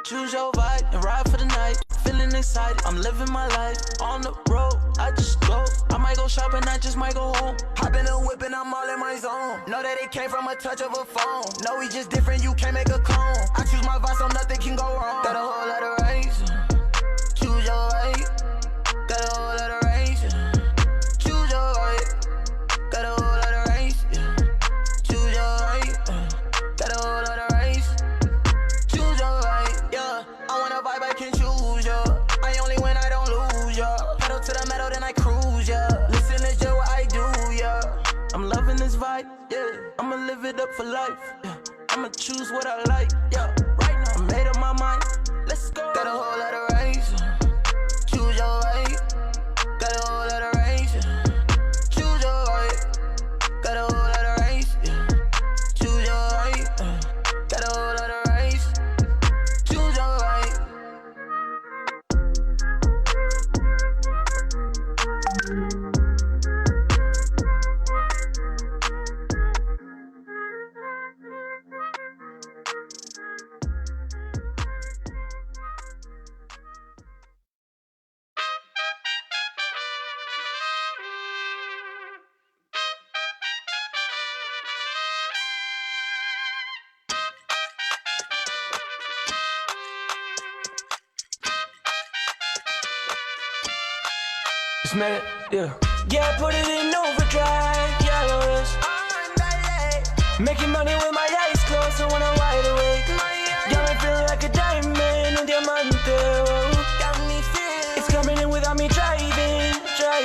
Choose your vibe and ride for the night. Feeling excited, I'm living my life. On the road, I just go. I might go shopping, I just might go home. Hop in a whip and I'm all in my zone. Know that it came from a touch of a phone. No, we just different, you can't make a clone. I choose my vibe so nothing can go wrong. Got a whole lot of race. Choose your way. Got a whole lot of race. Choose your way. Got a whole lot of race. Choose your way. Got a whole lot of race. Choose your way. Yeah, I want a vibe I can choose, yeah. I only win, I don't lose, yeah. Pedal to the metal, then I cruise, yeah. Listen to just what I do, yeah. I'm loving this vibe, yeah. I'ma live it up for life, yeah. I'ma choose what I like, yeah. Right now, I made up my mind. Let's go. Got a whole lot of race. Choose your way. Got a whole lot of race. Choose your way. Got a whole lot of race. Choose your way. Got a whole lot of race. Choose your way. Just made it, yeah. Yeah, put it in overdrive, yellows. Making money with my eyes closed, so when I'm wide awake. Got me feeling like a diamond, un diamante, oh. It's coming in without me driving, oh.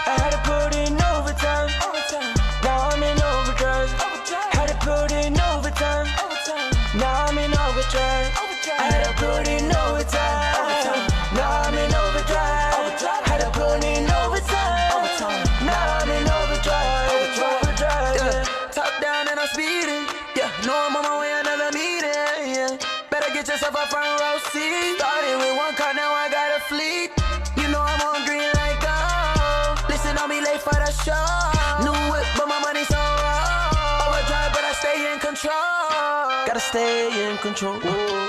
I had to put in overtime. Now I'm in overdrive. Had to put in overtime. Now I'm in overdrive. I had to put in overtime. Now I'm in overdrive. Had to put in overtime. Now I'm in overdrive. Yeah. Top down and I'm speeding. Yeah, know I'm on my way, another meeting. Yeah. Better get yourself a front row seat. Started with one car, now I got a fleet. You know I'm on green like gold. Listen, I'll be late for the show. New whip, but my money's so low. Overdrive, but I stay in control. Gotta stay in control.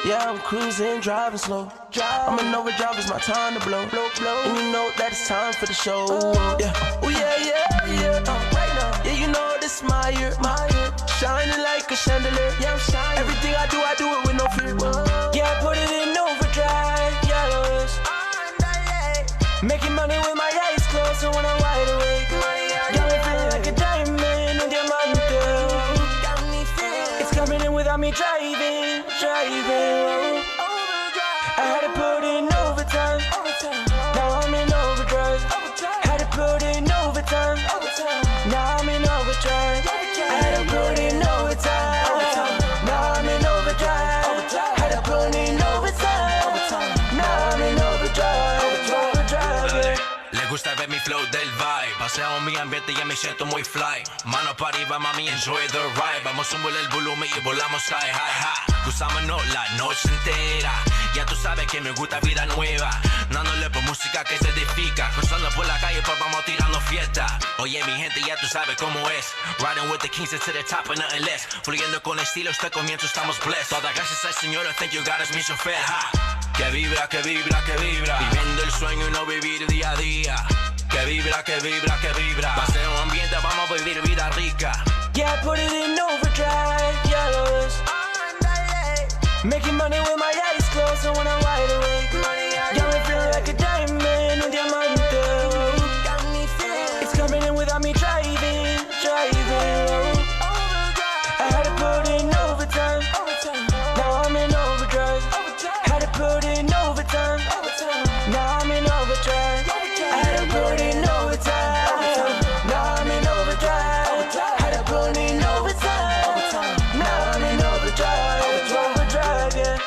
Yeah, I'm cruising, driving slow. I'm an overdrive, it's my time to blow. And you know that it's time for the show. Yeah, oh yeah. Right now, yeah, you know this my year. Shining like a chandelier. Yeah, I'm shining. Everything I do it with no fear. Yeah, I put it in overdrive. Yellows. Making money with my eyes closed, so when I'm wide awake. Got me feeling like a diamond, un diamante. It's coming in without me driving, oh. I had to put in overtime. Now I'm in overdrive. Had to put in overtime. Now I'm in overdrive. I had to put in overtime. Now I'm in overdrive. Had to put in overtime. Now I'm in overdrive, yeah. Le gusta ver mi flow del vibe. Paseo mi ambiente y ya me siento muy fly. Mano para arriba, mami, enjoy the ride. Vamos a subir el volumen y volamos high, high. Cruzamos la noche entera. Ya tú sabes que me gusta vida nueva. Dándole por música que se edifica. Cruzando por la calle, pues vamos tirando fiesta. Oye, mi gente, ya tú sabes cómo es. Riding with the kings to the top and nothing less. Fluyendo con estilo, este comienzo estamos blessed. Toda gracias al Señor, I thank you God es mi chofer. Que vibra, que vibra, que vibra. Viviendo el sueño y no vivir día a día. Que vibra, que vibra, que vibra. Va a ser un ambiente, vamos a vivir vida rica. Yeah, I put it in overdrive, yellows. Making money with my eyes closed, so when I'm wide awake. Got me feeling like a diamond, un diamante. It's coming in without me driving, oh. I had to put in overtime. Now I'm in overdrive. Had to put in overtime. Now I'm in overdrive. I had to put in overtime. Now I'm in overdrive. Had to put in overtime. Now I'm in overdrive, yeah.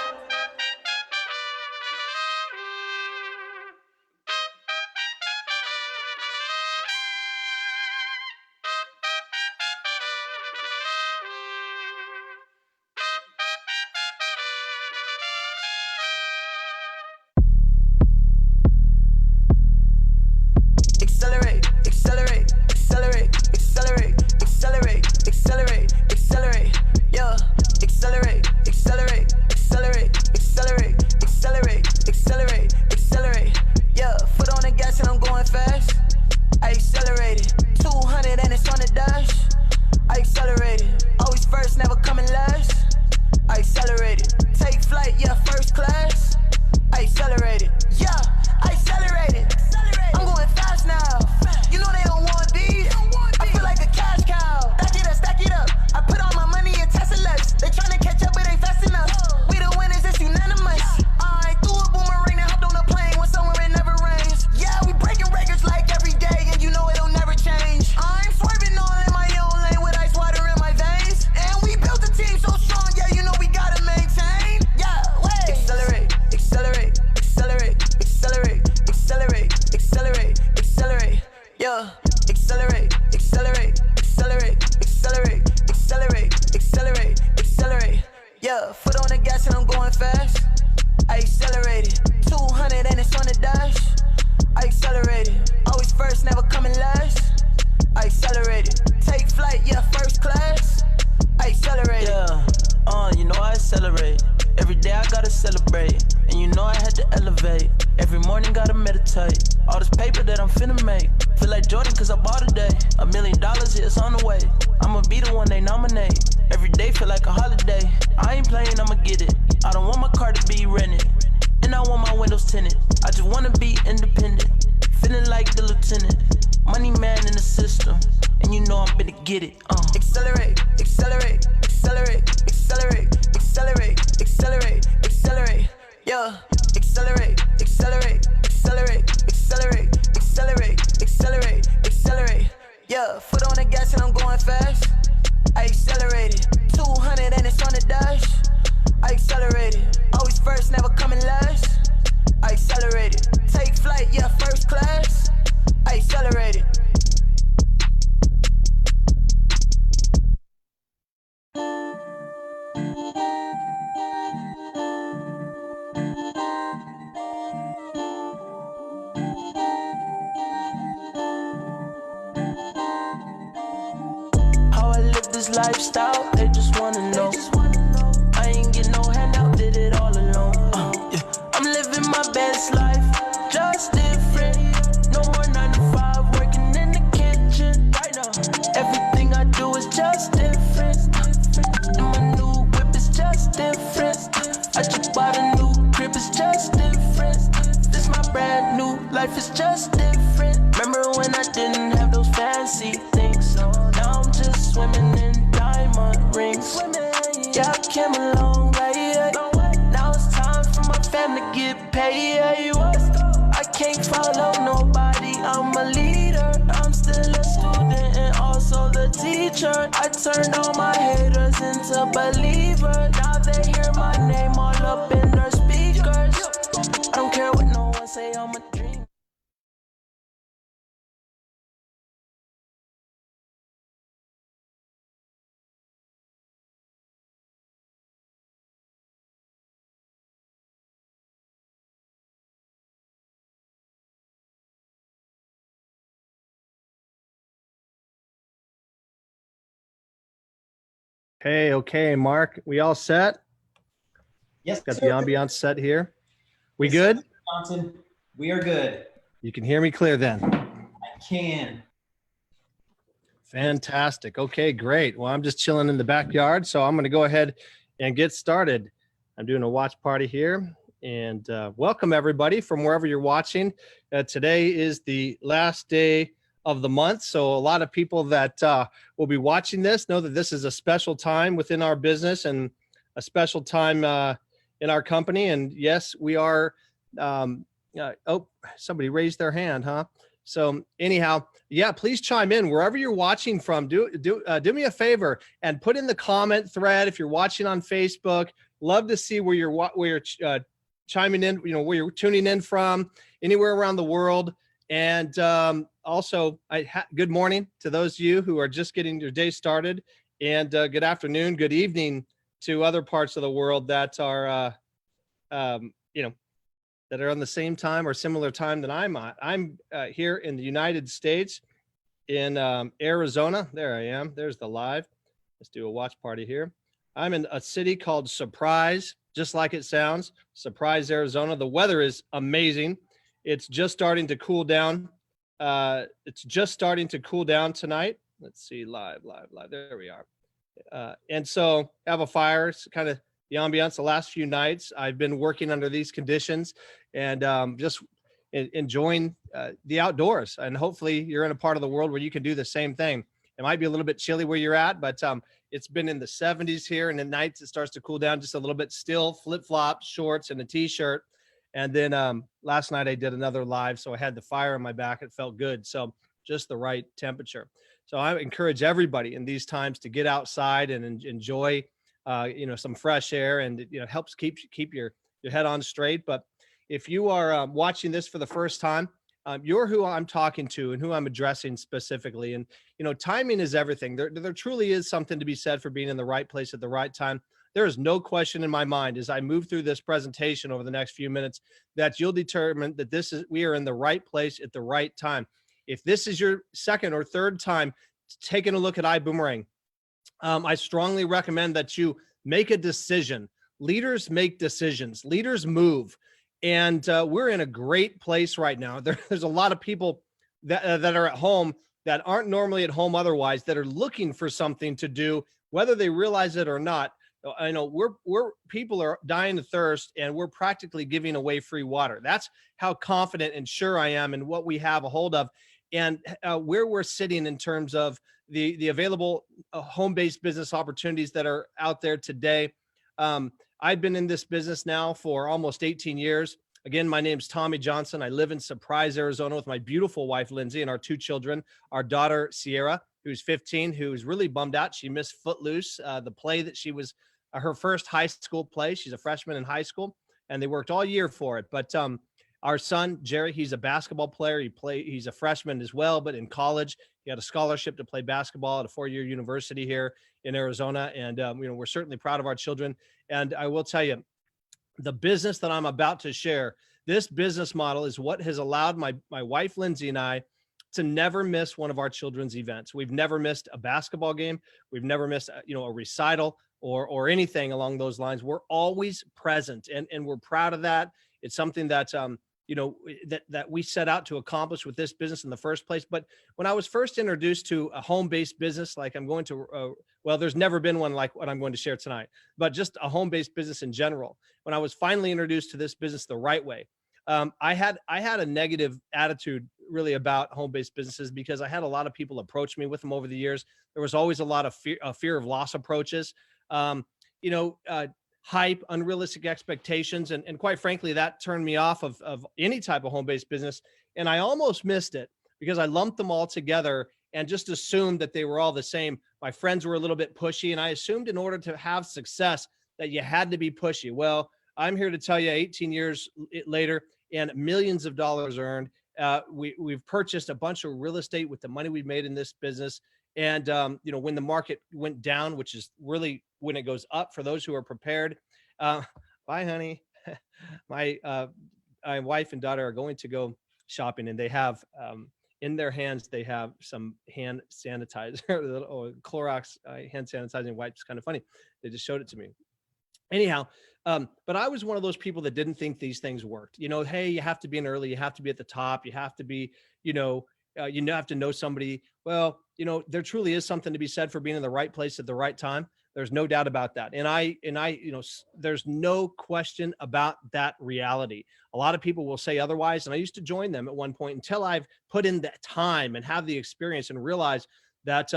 Accelerate, accelerate, accelerate, accelerate, accelerate, accelerate, accelerate, yeah. Accelerate, accelerate, I'm going fast. I accelerated. 200 and it's on the dash. I accelerated. Always first, never coming last. I accelerated. Take flight, yeah, first class. I accelerated. Yeah, you know I accelerate. Every day I gotta celebrate. And you know I had to elevate. Every morning gotta meditate. All this paper that I'm finna make. Feel like Jordan cause I bought a day. $1 million, yeah, it's on the way. I'ma be the one they nominate. Every day feel like a holiday. I ain't playing, I'ma get it. I don't want my car to be rented. And I want my windows tinted. I just wanna be independent. Feeling like the lieutenant. Money man in the system. And you know I'm finna get it. Accelerate, accelerate, accelerate, accelerate, accelerate, accelerate, accelerate. Yeah. Accelerate, accelerate, accelerate, accelerate, accelerate, accelerate, accelerate. Yeah. Foot on the gas and I'm going fast. I accelerated. 200 and it's on the dash. I accelerated. Always first, never coming last. I accelerated. Take flight, yeah, first class. I accelerated. How I live this lifestyle, they just wanna know. I ain't get no handout, did it all alone. Yeah. I'm living my best life, just different. No more 9 to 5, working in the kitchen right now. Everything I do is just different. And my new whip is just different. I just bought a new crib, it's just different. This my brand new life, is just different. Remember when I didn't have those fancy things? Now I'm just swimming in diamond rings. Yeah, I came a long way. Now it's time for my family to get paid. I can't follow nobody, I'm a leader. I'm still a student and also the teacher. I turned all my haters into believers. Now they hear my name all up in their speakers. I don't care what no one say, I'm a dreamer. Hey, okay, Mark, we all set? Yes, Got sir. the ambiance set here. We Yes, good? sir, Johnson, we are good. You can hear me clear then. I can. Fantastic. Okay, great. Well, I'm just chilling in the backyard, so I'm going to go ahead and get started. I'm doing a watch party here, and welcome everybody from wherever you're watching. Today is the last day of the month, so a lot of people that will be watching this know that this is a special time within our business and a special time in our company. And yes, we are. Oh, somebody raised their hand, huh? So anyhow, yeah, please chime in wherever you're watching from. Do me a favor and put in the comment thread if you're watching on Facebook. Love to see where you're chiming in. You know, where you're tuning in from, anywhere around the world. And also, good morning to those of you who are just getting your day started, and good afternoon, good evening to other parts of the world that are, that are on the same time or similar time that I'm on. I'm here in the United States, in Arizona. There I am. There's the live. Let's do a watch party here. I'm in a city called Surprise, just like it sounds, Surprise, Arizona. The weather is amazing. It's just starting to cool down. It's just starting to cool down tonight. Let's see, live. There we are. And so have a fire. It's kind of the ambiance. The last few nights, I've been working under these conditions and just enjoying the outdoors. And hopefully you're in a part of the world where you can do the same thing. It might be a little bit chilly where you're at, but it's been in the 70s here, and at nights it starts to cool down just a little bit. Still flip-flops, shorts, and a t-shirt. And then last night I did another live, so I had the fire on my back. It felt good. So just the right temperature. So I encourage everybody in these times to get outside and enjoy, some fresh air, and helps keep your head on straight. But if you are watching this for the first time, you're who I'm talking to and who I'm addressing specifically. And timing is everything. There truly is something to be said for being in the right place at the right time. there is no question in my mind as I move through this presentation over the next few minutes that you'll determine that we are in the right place at the right time. If this is your second or third time taking a look at iBoomerang, I strongly recommend that you make a decision. Leaders make decisions. Leaders move. And we're in a great place right now. There's a lot of people that are at home that aren't normally at home otherwise, that are looking for something to do, whether they realize it or not. I know people are dying of thirst, and we're practically giving away free water. That's how confident and sure I am in what we have a hold of, and where we're sitting in terms of the available home-based business opportunities that are out there today. I've been in this business now for almost 18 years. Again, my name's Tommy Johnson. I live in Surprise, Arizona with my beautiful wife, Lindsay, and our 2 children, our daughter, Sierra, who's 15, who's really bummed out. She missed Footloose, the play that she was her first high school play. She's a freshman in high school, and they worked all year for it. But our son, Jerry, he's a basketball player. He's a freshman as well, but in college, he had a scholarship to play basketball at a 4-year university here in Arizona. And, we're certainly proud of our children. And I will tell you, the business that I'm about to share, this business model is what has allowed my wife, Lindsay, and I to never miss one of our children's events. We've never missed a basketball game. We've never missed, a recital or anything along those lines. We're always present, and we're proud of that. It's something that, that we set out to accomplish with this business in the first place. But when I was first introduced to a home-based business, like I'm going to, there's never been one like what I'm going to share tonight, but just a home-based business in general. When I was finally introduced to this business the right way, I had a negative attitude really about home-based businesses because I had a lot of people approach me with them over the years. There was always a lot of fear of loss approaches, hype, unrealistic expectations. And quite frankly, that turned me off of any type of home-based business. And I almost missed it because I lumped them all together and just assumed that they were all the same. My friends were a little bit pushy, and I assumed in order to have success that you had to be pushy. Well, I'm here to tell you 18 years later and millions of dollars earned. We've purchased a bunch of real estate with the money we've made in this business. And, when the market went down, which is really when it goes up for those who are prepared. Bye, honey. My wife and daughter are going to go shopping, and they have in their hands, they have some hand sanitizer, or Clorox hand sanitizing wipes. Kind of funny. They just showed it to me. Anyhow, but I was one of those people that didn't think these things worked. Hey, you have to be in early, you have to be at the top, you have to be, you have to know somebody. Well, there truly is something to be said for being in the right place at the right time. There's no doubt about that. And I, there's no question about that reality. A lot of people will say otherwise. And I used to join them at one point until I've put in that time and have the experience and realize that,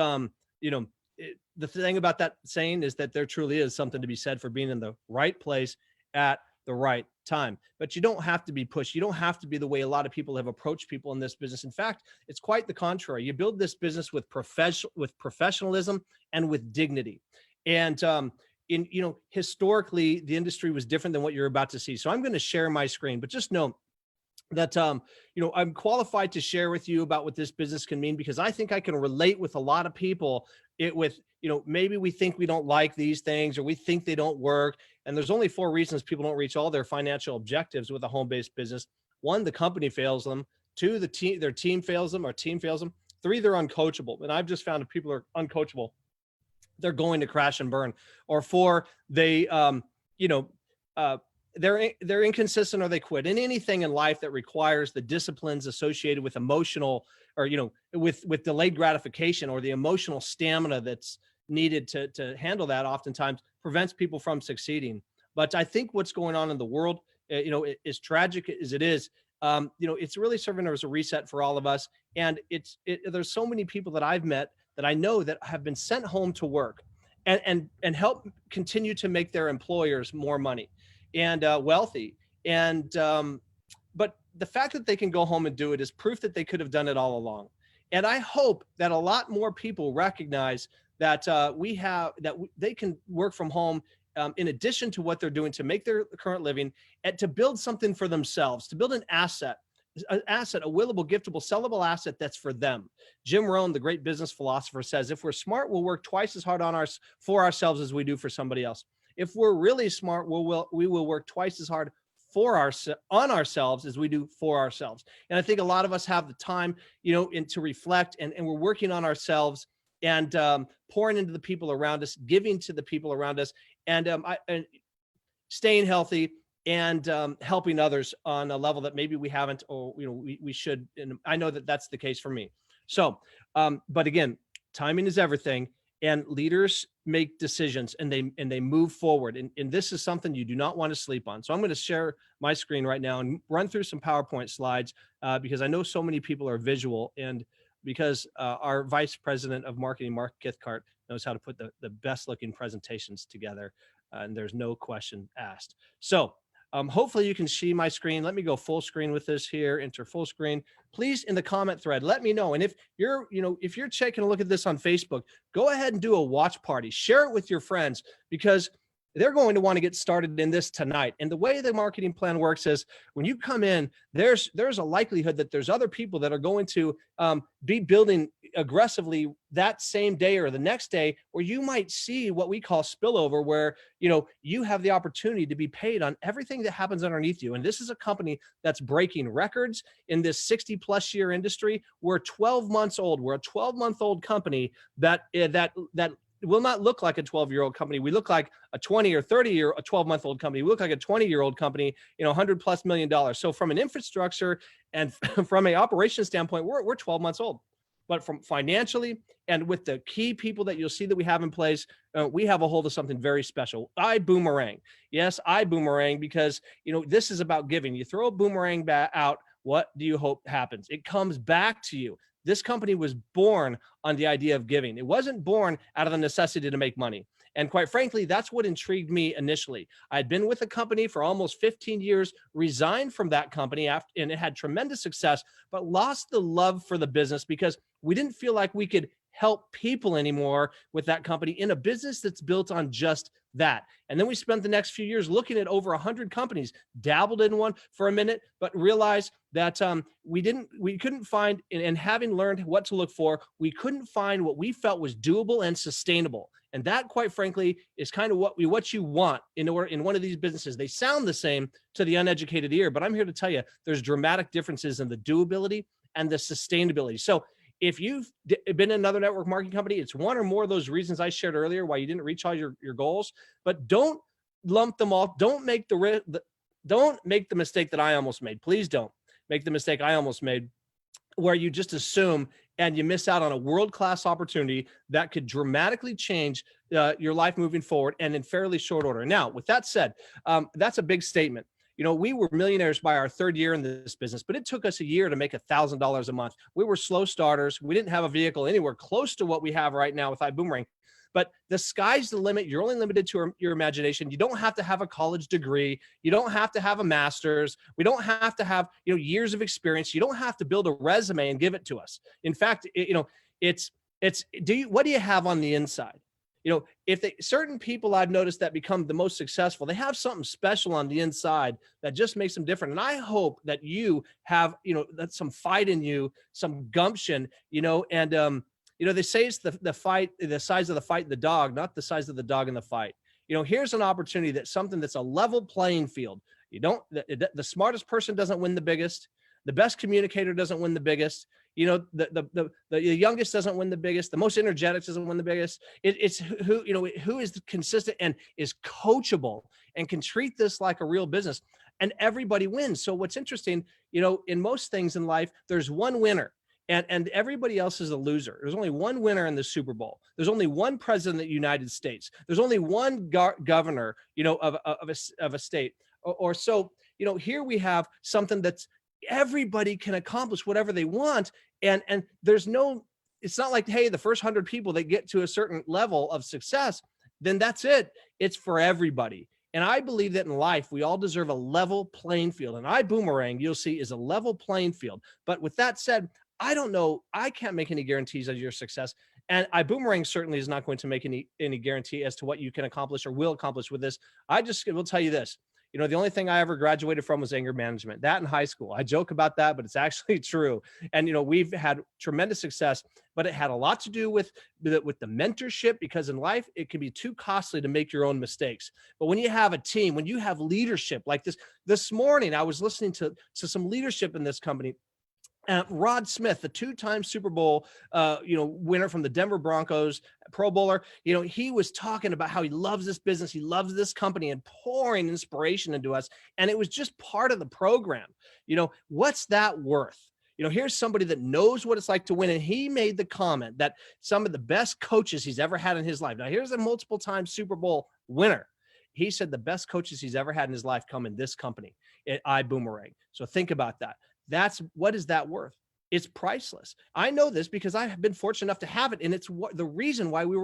the thing about that saying is that there truly is something to be said for being in the right place at the right time. But you don't have to be pushed. You don't have to be the way a lot of people have approached people in this business. In fact, it's quite the contrary. You build this business with professionalism and with dignity. And historically, the industry was different than what you're about to see. So I'm going to share my screen, but just know that, I'm qualified to share with you about what this business can mean, because I think I can relate with a lot of people maybe we think we don't like these things, or we think they don't work. And there's only 4 reasons people don't reach all their financial objectives with a home-based business. 1, the company fails them. 2, their team fails them, or team fails them. 3, they're uncoachable. And I've just found if people are uncoachable, they're going to crash and burn. Or 4, they, they're inconsistent, or they quit. And anything in life that requires the disciplines associated with emotional, or, with delayed gratification, or the emotional stamina that's needed to handle that, oftentimes prevents people from succeeding. But I think what's going on in the world, as tragic as it is, it's really serving as a reset for all of us. And there's so many people that I've met that I know that have been sent home to work and help continue to make their employers more money and wealthy. And but the fact that they can go home and do it is proof that they could have done it all along. And I hope that a lot more people recognize that they can work from home in addition to what they're doing to make their current living, and to build something for themselves, to build an asset, a willable, giftable, sellable asset that's for them. Jim Rohn, the great business philosopher, says, if we're smart, we'll work twice as hard for ourselves as we do for somebody else. If we're really smart, we will work twice as hard on ourselves as we do for ourselves. And I think a lot of us have the time, to reflect, and we're working on ourselves, and pouring into the people around us, giving to the people around us, and staying healthy, and helping others on a level that maybe we haven't, or we should. And I know that that's the case for me. So, but again, timing is everything, and leaders make decisions, and they move forward. And this is something you do not want to sleep on. So I'm going to share my screen right now and run through some PowerPoint slides, because I know so many people are visual, and because our Vice President of Marketing, Mark Githcart, knows how to put the best looking presentations together, and there's no question asked. So hopefully you can see my screen. Let me go full screen with this here, enter full screen. Please, in the comment thread, let me know. And if you're taking a look at this on Facebook, go ahead and do a watch party. Share it with your friends, because they're going to want to get started in this tonight. And the way the marketing plan works is, when you come in, there's a likelihood that there's other people that are going to be building aggressively that same day or the next day, where you might see what we call spillover, where you have the opportunity to be paid on everything that happens underneath you. And this is a company that's breaking records in this 60+ year industry. We're 12 months old. We're a 12-month-old company that will not look like a 12-year-old company. We look like a 20 or 30-year, a 12-month-old company. We look like a 20-year-old company, $100+ million. So from an infrastructure and from an operations standpoint, we're 12 months old. But from financially, and with the key people that you'll see that we have in place, we have a hold of something very special. ibuumerang. Yes, ibuumerang, because this is about giving. You throw a boomerang out, what do you hope happens? It comes back to you. This company was born on the idea of giving. It wasn't born out of the necessity to make money. And quite frankly, that's what intrigued me initially. I had been with the company for almost 15 years, resigned from that company and it had tremendous success, but lost the love for the business because we didn't feel like we could help people anymore with that company in a business that's built on just that. And then we spent the next few years looking at over 100 companies, dabbled in one for a minute, but realized that we couldn't find, and having learned what to look for, we couldn't find what we felt was doable and sustainable. And that, quite frankly, is kind of what you want in one of these businesses. They sound the same to the uneducated ear, but I'm here to tell you there's dramatic differences in the doability and the sustainability. So if you've been in another network marketing company, it's one or more of those reasons I shared earlier why you didn't reach all your goals. But don't lump them all. Don't make the mistake that I almost made. Please don't make the mistake I almost made, where you just assume and you miss out on a world-class opportunity that could dramatically change your life moving forward, and in fairly short order. Now, with that said, that's a big statement. We were millionaires by our third year in this business, but it took us a year to make $1,000 a month. We were slow starters. We didn't have a vehicle anywhere close to what we have right now with ibuumerang. But the sky's the limit. You're only limited to your imagination. You don't have to have a college degree. You don't have to have a master's. We don't have to have years of experience. You don't have to build a resume and give it to us. In fact, what do you have on the inside? Certain people I've noticed that become the most successful, they have something special on the inside that just makes them different. And I hope that you have, that's some fight in you, some gumption, and they say it's the size of the fight in the dog, not the size of the dog in the fight. Here's an opportunity that's something that's a level playing field. The smartest person doesn't win the biggest. The best communicator doesn't win the biggest. The youngest doesn't win the biggest. The most energetic doesn't win the biggest. It's who is consistent and is coachable and can treat this like a real business, and everybody wins. So what's interesting, in most things in life, there's one winner. And everybody else is a loser. There's only one winner in the Super Bowl. There's only one president of the United States. There's only one governor, of a state. Or so, here we have something that's everybody can accomplish whatever they want. And it's not like, hey, the first 100 people that get to a certain level of success, then that's it. It's for everybody. And I believe that in life, we all deserve a level playing field. And ibuumerang, you'll see, is a level playing field. But with that said, I don't know. I can't make any guarantees of your success. And ibuumerang certainly is not going to make any guarantee as to what you can accomplish or will accomplish with this. I just will tell you this. You know, the only thing I ever graduated from was anger management, that in high school. I joke about that, but it's actually true. And, you know, we've had tremendous success, but it had a lot to do with the mentorship, because in life, it can be too costly to make your own mistakes. But when you have a team, when you have leadership like this morning, I was listening to some leadership in this company. Rod Smith, the two-time Super Bowl, winner from the Denver Broncos, Pro Bowler, you know, he was talking about how he loves this business, he loves this company, and pouring inspiration into us. And it was just part of the program. You know, what's that worth? You know, here's somebody that knows what it's like to win. And he made the comment that some of the best coaches he's ever had in his life. Now, here's a multiple-time Super Bowl winner. He said the best coaches he's ever had in his life come in this company at ibuumerang. So think about that. What is that worth? It's priceless. I know this because I have been fortunate enough to have it. And it's the reason why we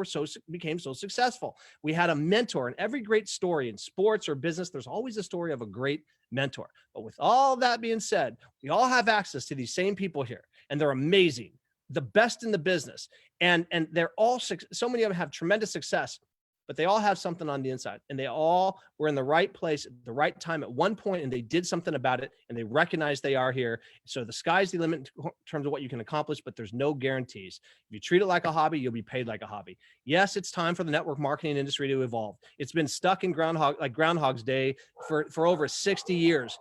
became so successful. We had a mentor. In every great story in sports or business, there's always a story of a great mentor. But with all that being said, we all have access to these same people here, and they're amazing, the best in the business. And they're all, so many of them have tremendous success, but they all have something on the inside, and they all were in the right place at the right time at one point, and they did something about it, and they recognize they are here. So the sky's the limit in terms of what you can accomplish, but there's no guarantees. If you treat it like a hobby, you'll be paid like a hobby. Yes, it's time for the network marketing industry to evolve. It's been stuck in Groundhog's Day for over 60 years.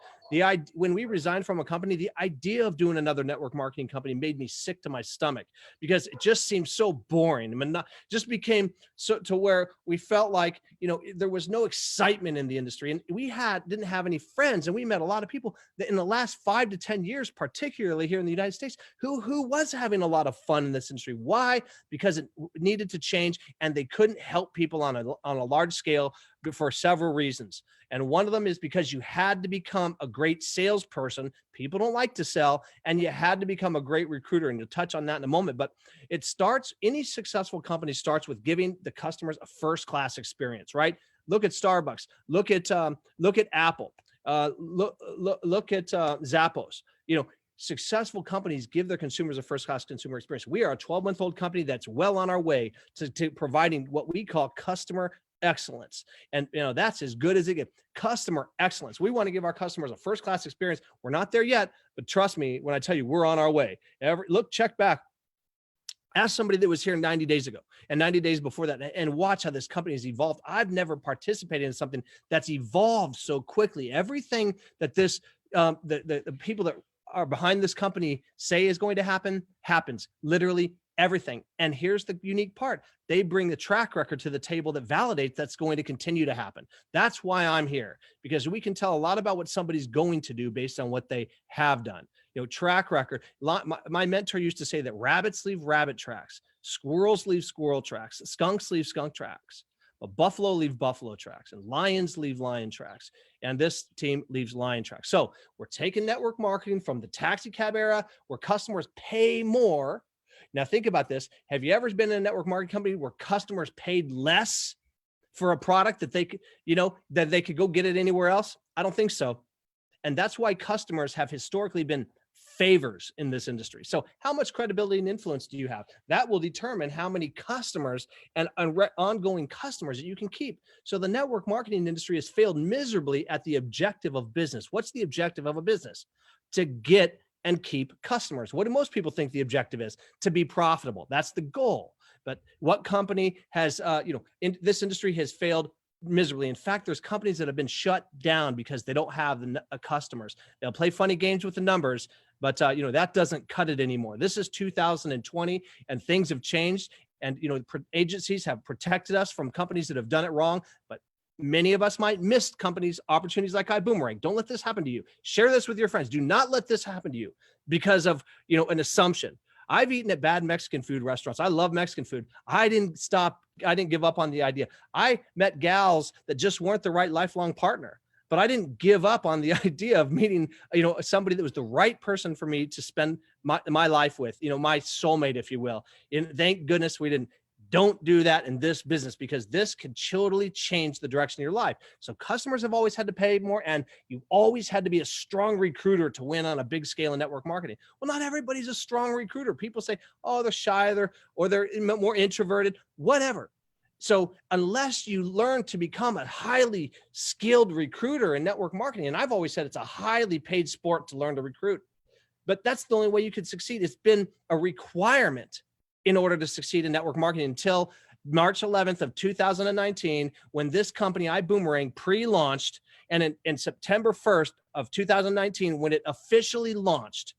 When we resigned from a company, the idea of doing another network marketing company made me sick to my stomach, because it just seemed so boring. I mean, just became so to where we felt like, you know, there was no excitement in the industry, and we didn't have any friends. And we met a lot of people that in the last 5 to 10 years, particularly here in the United States, who was having a lot of fun in this industry. Why? Because it needed to change, and they couldn't help people on a large scale for several reasons. And one of them is because you had to become a great salesperson. People don't like to sell, and you had to become a great recruiter. And you'll touch on that in a moment. But any successful company starts with giving the customers a first-class experience, right? Look at Starbucks. Look at Apple. Look at Zappos. You know, successful companies give their consumers a first-class consumer experience. We are a 12-month-old company that's well on our way to providing what we call customer excellence. And, you know, that's as good as it gets. Customer excellence. We want to give our customers a first-class experience. We're not there yet, but trust me when I tell you we're on our way. Check back. Ask somebody that was here 90 days ago and 90 days before that, and watch how this company has evolved. I've never participated in something that's evolved so quickly. Everything that the people that are behind this company say is going to happen, happens. Literally everything. And here's the unique part. They bring the track record to the table that validates that's going to continue to happen. That's why I'm here, because we can tell a lot about what somebody's going to do based on what they have done. You know, track record. My mentor used to say that rabbits leave rabbit tracks, squirrels leave squirrel tracks, skunks leave skunk tracks, but buffalo leave buffalo tracks, and lions leave lion tracks. And this team leaves lion tracks. So we're taking network marketing from the taxi cab era, where customers pay more. Now think about this. Have you ever been in a network marketing company where customers paid less for a product that they could go get it anywhere else? I don't think so. And that's why customers have historically been favors in this industry. So how much credibility and influence do you have? That will determine how many customers and ongoing customers that you can keep. So the network marketing industry has failed miserably at the objective of business. What's the objective of a business? To get and keep customers. What do most people think the objective is? To be profitable. That's the goal. But what company has, in this industry has failed miserably? In fact, there's companies that have been shut down because they don't have the customers. They'll play funny games with the numbers, but that doesn't cut it anymore. This is 2020, and things have changed. And agencies have protected us from companies that have done it wrong, but many of us might miss opportunities like ibuumerang. Don't let this happen to you. Share this with your friends. Do not let this happen to you because of an assumption. I've eaten at bad Mexican food restaurants. I love Mexican food. I didn't give up on the idea. I met gals that just weren't the right lifelong partner, but I didn't give up on the idea of meeting, somebody that was the right person for me to spend my life with, my soulmate, if you will. And thank goodness we didn't. Don't do that in this business, because this could totally change the direction of your life. So customers have always had to pay more, and you've always had to be a strong recruiter to win on a big scale in network marketing. Well, not everybody's a strong recruiter. People say, oh, they're shy, or they're more introverted, whatever. So unless you learn to become a highly skilled recruiter in network marketing, and I've always said it's a highly paid sport to learn to recruit, but that's the only way you could succeed. It's been a requirement in order to succeed in network marketing until March 11th of 2019, when this company, ibuumerang, pre-launched, and in September 1st of 2019, when it officially launched,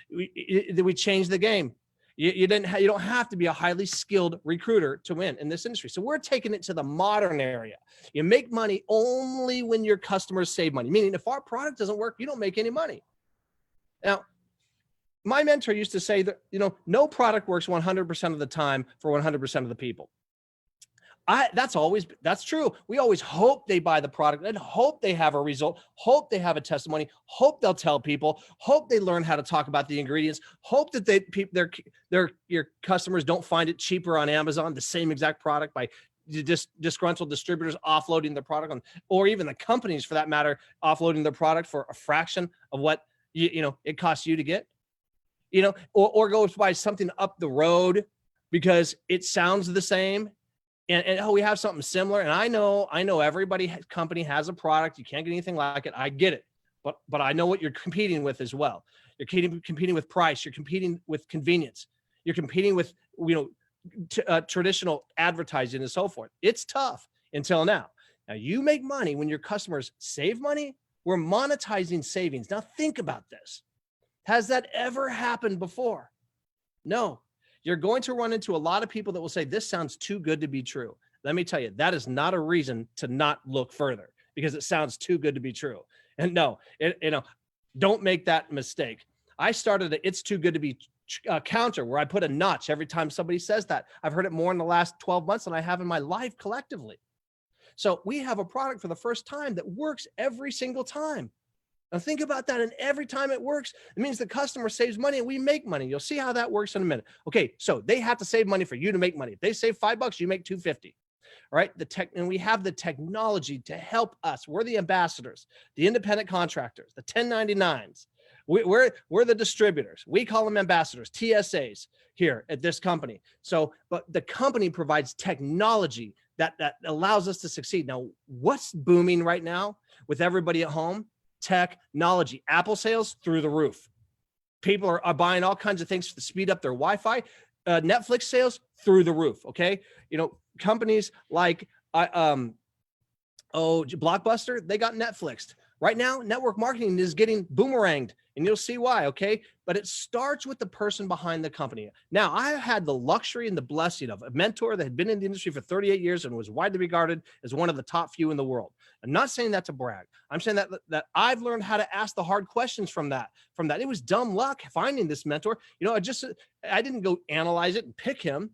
we changed the game. You don't have to be a highly skilled recruiter to win in this industry. So we're taking it to the modern area. You make money only when your customers save money, meaning if our product doesn't work, you don't make any money. Now, my mentor used to say that, no product works 100% of the time for 100% of the people. That's true. We always hope they buy the product and hope they have a result, hope they have a testimony, hope they'll tell people, hope they learn how to talk about the ingredients, hope that your customers don't find it cheaper on Amazon, the same exact product, by disgruntled distributors offloading the product on, or even the companies for that matter, offloading their product for a fraction of what it costs you to get, or go buy something up the road because it sounds the same. And we have something similar. And I know company has a product. You can't get anything like it. I get it. But I know what you're competing with as well. You're competing with price. You're competing with convenience. You're competing with, traditional advertising and so forth. It's tough until now. Now you make money when your customers save money. We're monetizing savings. Now think about this. Has that ever happened before? No. You're going to run into a lot of people that will say, this sounds too good to be true. Let me tell you, that is not a reason to not look further, because it sounds too good to be true. And no, don't make that mistake. I started a "it's too good to be counter" where I put a notch every time somebody says that. I've heard it more in the last 12 months than I have in my life collectively. So we have a product for the first time that works every single time. Now think about that. And every time it works, it means the customer saves money and we make money. You'll see how that works in a minute. Okay, so they have to save money for you to make money. If they save $5, you make $2.50. All right, and we have the technology to help us. We're the ambassadors, the independent contractors, the 1099s. We're the distributors. We call them ambassadors, TSAs here at this company. So, but the company provides technology that allows us to succeed. Now, what's booming right now with everybody at home? Technology. Apple sales through the roof. People are buying all kinds of things to speed up their Wi-Fi. Netflix sales through the roof. Okay, companies like Blockbuster, they got Netflixed. Right now, network marketing is getting boomeranged, and you'll see why, okay? But it starts with the person behind the company. Now, I had the luxury and the blessing of a mentor that had been in the industry for 38 years and was widely regarded as one of the top few in the world. I'm not saying that to brag. I'm saying that I've learned how to ask the hard questions from that. It was dumb luck finding this mentor. I didn't go analyze it and pick him,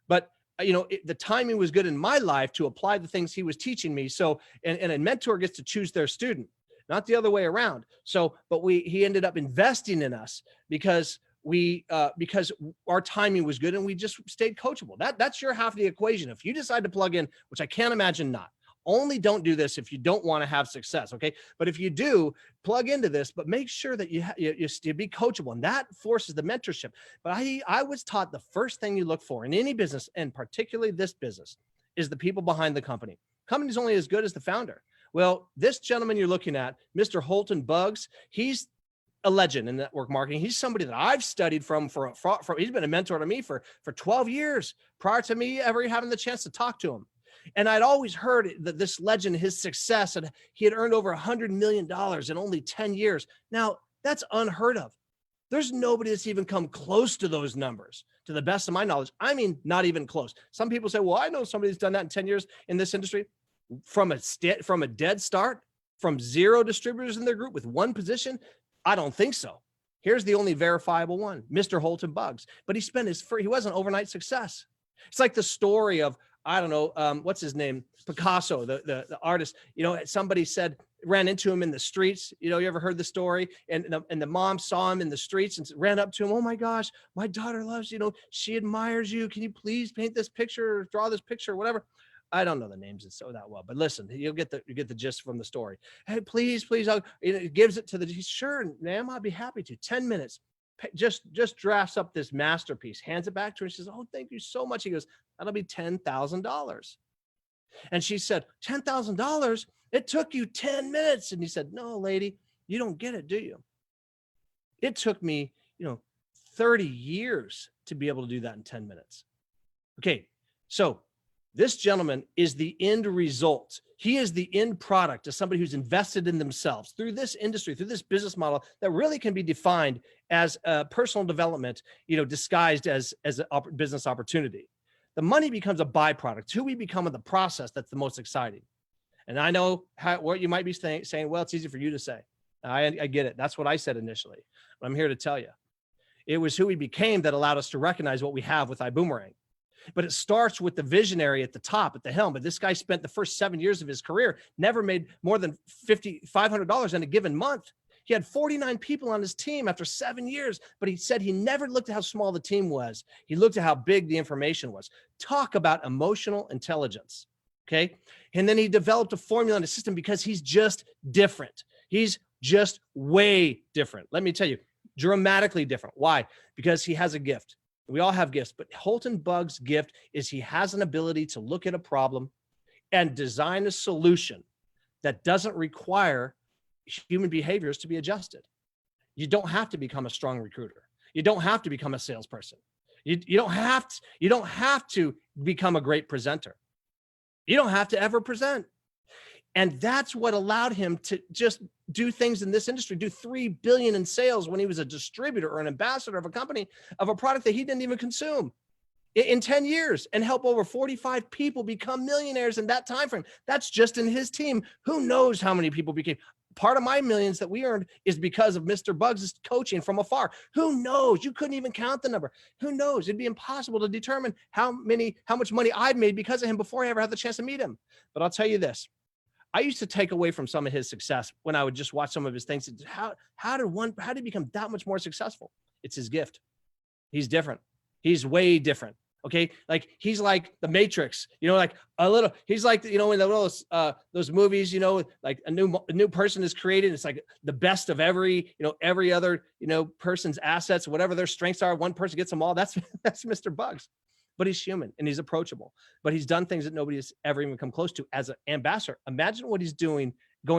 but the timing was good in my life to apply the things he was teaching me. So, and a mentor gets to choose their student, not the other way around. So, but he ended up investing in us because our timing was good and we just stayed coachable. That's your half of the equation. If you decide to plug in, which I can't imagine not, only don't do this if you don't want to have success. Okay. But if you do, plug into this, but make sure that you be coachable, and that forces the mentorship. But I was taught the first thing you look for in any business, and particularly this business, is the people behind the company. Company's only as good as the founder. Well, this gentleman you're looking at, Mr. Holton Buggs, he's a legend in network marketing. He's somebody that I've studied from he's been a mentor to me for 12 years prior to me ever having the chance to talk to him. And I'd always heard that this legend, his success, and he had earned over $100 million in only 10 years. Now, that's unheard of. There's nobody that's even come close to those numbers, to the best of my knowledge. I mean, not even close. Some people say, well, I know somebody that's done that in 10 years in this industry. From a dead start, from 0 distributors in their group with 1 position? I don't think so. Here's the only verifiable one, Mr. Holton Buggs. But he wasn't overnight success. It's like the story of, I don't know, what's his name? Picasso, the artist. Somebody ran into him in the streets. You ever heard the story? And the mom saw him in the streets and ran up to him. Oh my gosh, my daughter loves you. She admires you. Can you please paint this picture or draw this picture or whatever? I don't know the names so that well, but listen, you get the gist from the story. Hey, please, it gives it to sure, ma'am, I'd be happy to. 10 minutes. just drafts up this masterpiece, hands it back to her, and she says, "Oh, thank you so much." He goes, "That'll be $10,000." And she said, $10,000? It took you 10 minutes. And he said, "No, lady, you don't get it, do you? It took me, 30 years to be able to do that in 10 minutes. Okay. So this gentleman is the end result. He is the end product of somebody who's invested in themselves through this industry, through this business model that really can be defined as personal development, disguised as a business opportunity. The money becomes a byproduct. It's who we become in the process that's the most exciting. And I know what you might be saying, well, it's easy for you to say. I get it. That's what I said initially. But I'm here to tell you, it was who we became that allowed us to recognize what we have with ibuumerang. But it starts with the visionary at the top, at the helm. But this guy spent the first 7 years of his career, never made more than $500 in a given month. He had 49 people on his team after 7 years, but he said he never looked at how small the team was. He looked at how big the information was. Talk about emotional intelligence, okay? And then he developed a formula and a system because he's just different. He's just way different. Let me tell you, dramatically different. Why? Because he has a gift. We all have gifts, but Holton Bugg's gift is he has an ability to look at a problem and design a solution that doesn't require human behaviors to be adjusted. You don't have to become a strong recruiter. You don't have to become a salesperson. You don't have to become a great presenter. You don't have to ever present. And that's what allowed him to just do things in this industry, do $3 billion in sales when he was a distributor or an ambassador of a company, of a product that he didn't even consume in 10 years, and help over 45 people become millionaires in that time frame. That's just in his team. Who knows how many people became? Part of my millions that we earned is because of Mr. Bugs' coaching from afar. Who knows? You couldn't even count the number. Who knows? It'd be impossible to determine how much money I'd made because of him before I ever had the chance to meet him. But I'll tell you this. I used to take away from some of his success when I would just watch some of his things. How did he become that much more successful? It's his gift. He's different. He's way different. Okay. Like he's like the Matrix, like a little, he's like, in those movies, like a new person is created. It's like the best of every other, person's assets, whatever their strengths are. One person gets them all. That's Mr. Bugs. But he's human and he's approachable, but he's done things that nobody has ever even come close to as an ambassador. Imagine what he's going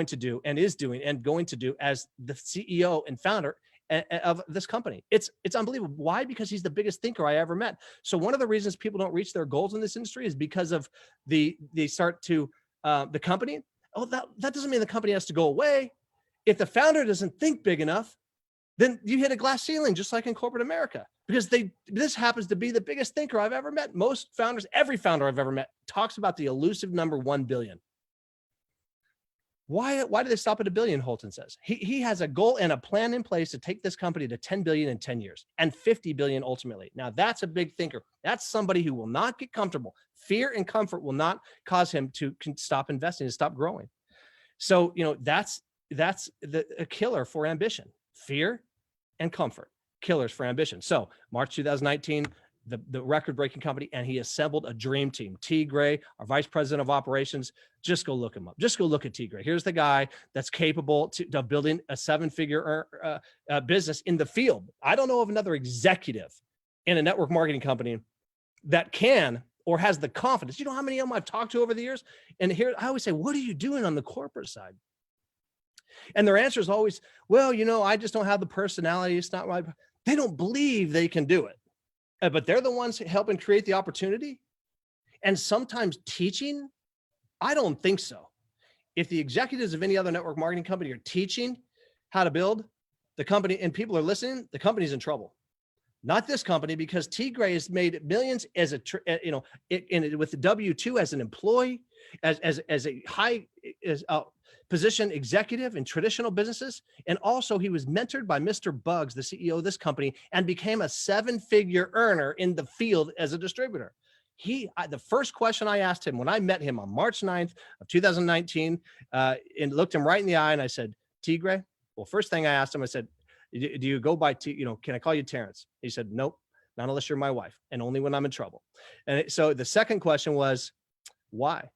to do and is doing and going to do as the CEO and founder of this company. It's unbelievable. Why? Because he's the biggest thinker I ever met. So one of the reasons people don't reach their goals in this industry is because of the company. Oh, that doesn't mean the company has to go away. If the founder doesn't think big enough, then you hit a glass ceiling, just like in corporate America, because this happens to be the biggest thinker I've ever met. Most founders, every founder I've ever met talks about the elusive number 1 billion. Why do they stop at 1 billion? Holton says he has a goal and a plan in place to take this company to 10 billion in 10 years and 50 billion ultimately. Now that's a big thinker. That's somebody who will not get comfortable. Fear and comfort will not cause him to stop investing and stop growing. So, that's a killer for ambition. Fear and comfort, killers for ambition. So March 2019, the record-breaking company, and he assembled a dream team. T. Gray, our vice president of operations, just go look him up. Just go look at T. Gray. Here's the guy that's capable of building a 7-figure business in the field. I don't know of another executive in a network marketing company that can or has the confidence. You know how many of them I've talked to over the years? And here I always say, what are you doing on the corporate side? And their answer is always, well, I just don't have the personality. It's not right. They don't believe they can do it. But they're the ones helping create the opportunity. And sometimes teaching, I don't think so. If the executives of any other network marketing company are teaching how to build the company and people are listening, the company's in trouble. Not this company, because T. Gray has made millions as with the W-2 as an employee, as a high position executive in traditional businesses. And also he was mentored by Mr. Bugs, the CEO of this company, and became a 7-figure earner in the field as a distributor. The first question I asked him when I met him on March 9th of 2019, and looked him right in the eye, and I said, T. Gray, well, first thing I asked him, I said, do you go by can I call you Terrence? He said, nope, not unless you're my wife, and only when I'm in trouble. And so the second question was, why?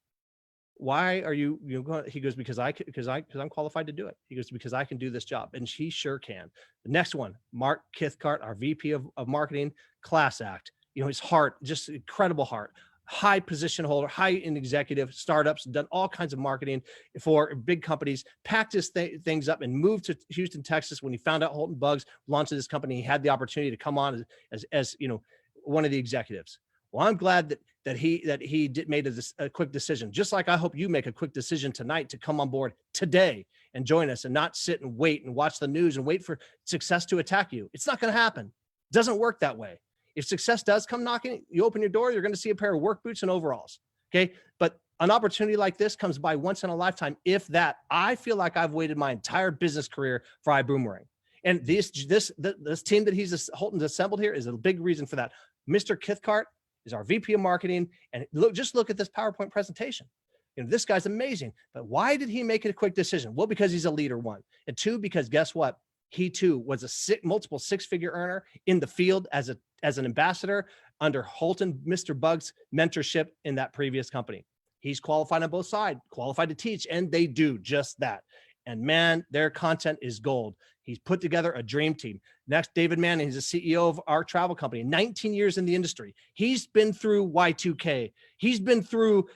why are you going? He goes, because I'm qualified to do it. He goes, because I can do this job. And he sure can. The next one, Mark Kithcart, our VP of marketing, class act. His heart, just incredible heart, high position holder, high in executive startups, done all kinds of marketing for big companies, packed his things up and moved to Houston, Texas. When he found out Holton Bugs launched this company, he had the opportunity to come on as one of the executives. Well, I'm glad that he made a quick decision, just like I hope you make a quick decision tonight to come on board today and join us and not sit and wait and watch the news and wait for success to attack you. It's not going to happen. It doesn't work that way. If success does come knocking, you open your door, you're going to see a pair of work boots and overalls. Okay. But an opportunity like this comes by once in a lifetime. If that, I feel like I've waited my entire business career for ibuumerang. And this team that Holton's assembled here is a big reason for that. Mr. Kithcart is our VP of marketing. And just look at this PowerPoint presentation. This guy's amazing. But why did he make a quick decision? Well, because he's a leader, one. And two, because guess what? He too was a multiple six-figure earner in the field as an ambassador under Holton, Mr. Bug's mentorship in that previous company. He's qualified on both sides, qualified to teach, and they do just that. And man, their content is gold. He's put together a dream team. Next, David Manning, he's the CEO of our travel company, 19 years in the industry. He's been through Y2K. He's been through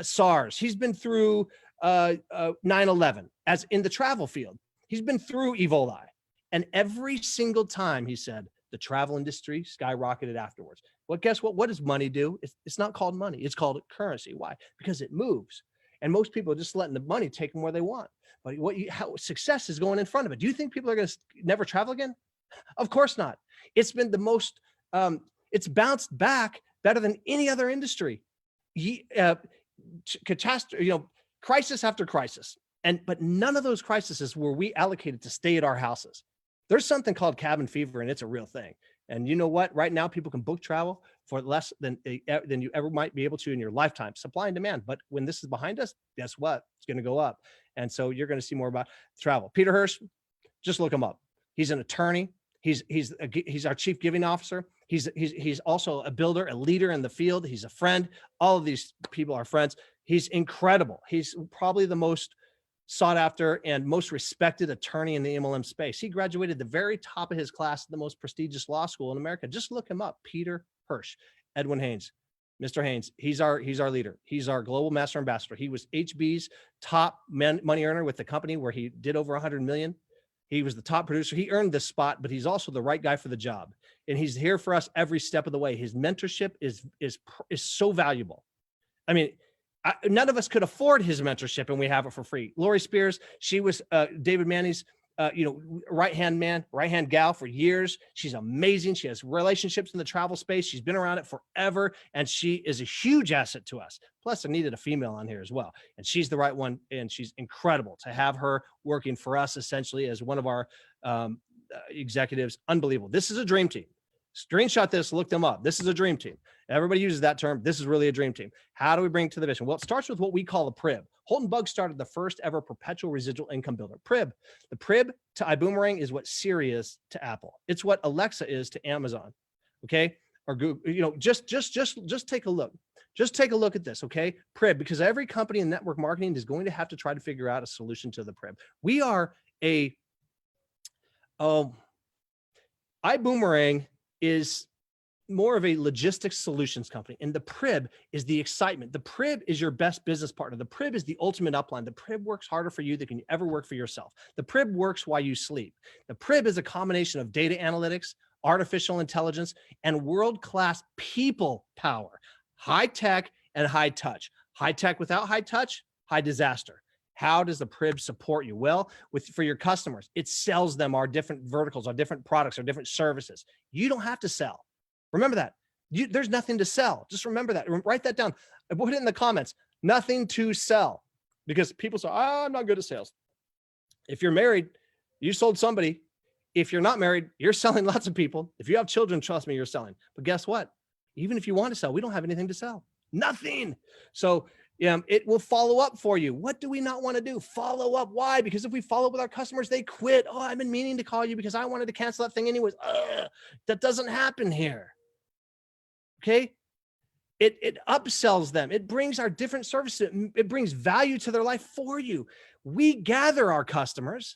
SARS. He's been through 9/11 as in the travel field. He's been through Ebola. And every single time, he said, the travel industry skyrocketed afterwards. Well, guess what? What does money do? It's not called money. It's called currency. Why? Because it moves. And most people are just letting the money take them where they want. But how success is going in front of it. Do you think people are going to never travel again? Of course not. It's been the most, it's bounced back better than any other industry. Catastrophe, crisis after crisis. But none of those crises were we allocated to stay at our houses. There's something called cabin fever, and it's a real thing. And you know what? Right now, people can book travel for less than you ever might be able to in your lifetime. Supply and demand. But when this is behind us, guess what? It's going to go up. And so you're going to see more about travel. Peter Hirsch, just look him up. He's an attorney. He's our chief giving officer. He's also a builder, a leader in the field. He's a friend. All of these people are friends. He's incredible. He's probably the most sought after and most respected attorney in the MLM space. He graduated the very top of his class at the most prestigious law school in America. Just look him up, Peter Hirsch. Edwin Haynes, Mr. Haynes, he's our leader. He's our global master ambassador. He was HB's top money earner with the company where he did over 100 million. He was the top producer. He earned this spot, but he's also the right guy for the job. And he's here for us every step of the way. His mentorship is so valuable. I mean, none of us could afford his mentorship, and we have it for free. Lori Spears, she was David Manning's, right-hand gal for years. She's amazing. She has relationships in the travel space. She's been around it forever, and she is a huge asset to us. Plus, I needed a female on here as well, and she's the right one, and she's incredible to have her working for us essentially as one of our executives. Unbelievable. This is a dream team. Screenshot this, look them up. This is a dream team. Everybody uses that term. This is really a dream team. How do we bring it to the vision? Well, it starts with what we call a PRIB. Holton Bugs started the first ever perpetual residual income builder. PRIB. The PRIB to ibuumerang is what Siri is to Apple. It's what Alexa is to Amazon. Okay. Or Google, just take a look. Just take a look at this. Okay. PRIB, because every company in network marketing is going to have to try to figure out a solution to the PRIB. We are ibuumerang is more of a logistics solutions company. And the PRIB is the excitement. The PRIB is your best business partner. The PRIB is the ultimate upline. The PRIB works harder for you than you ever work for yourself. The PRIB works while you sleep. The PRIB is a combination of data analytics, artificial intelligence, and world-class people power. High tech and high touch. High tech without high touch, high disaster. How does the PRIB support you? Well, for your customers, it sells them our different verticals, our different products, our different services. You don't have to sell. Remember that. There's nothing to sell. Just remember that. Write that down. Put it in the comments. Nothing to sell. Because people say, I'm not good at sales. If you're married, you sold somebody. If you're not married, you're selling lots of people. If you have children, trust me, you're selling. But guess what? Even if you want to sell, we don't have anything to sell. Nothing. So it will follow up for you. What do we not want to do? Follow up. Why? Because if we follow up with our customers, they quit. Oh, I've been meaning to call you because I wanted to cancel that thing anyways. That doesn't happen here. Okay. It upsells them. It brings our different services. It brings value to their life for you. We gather our customers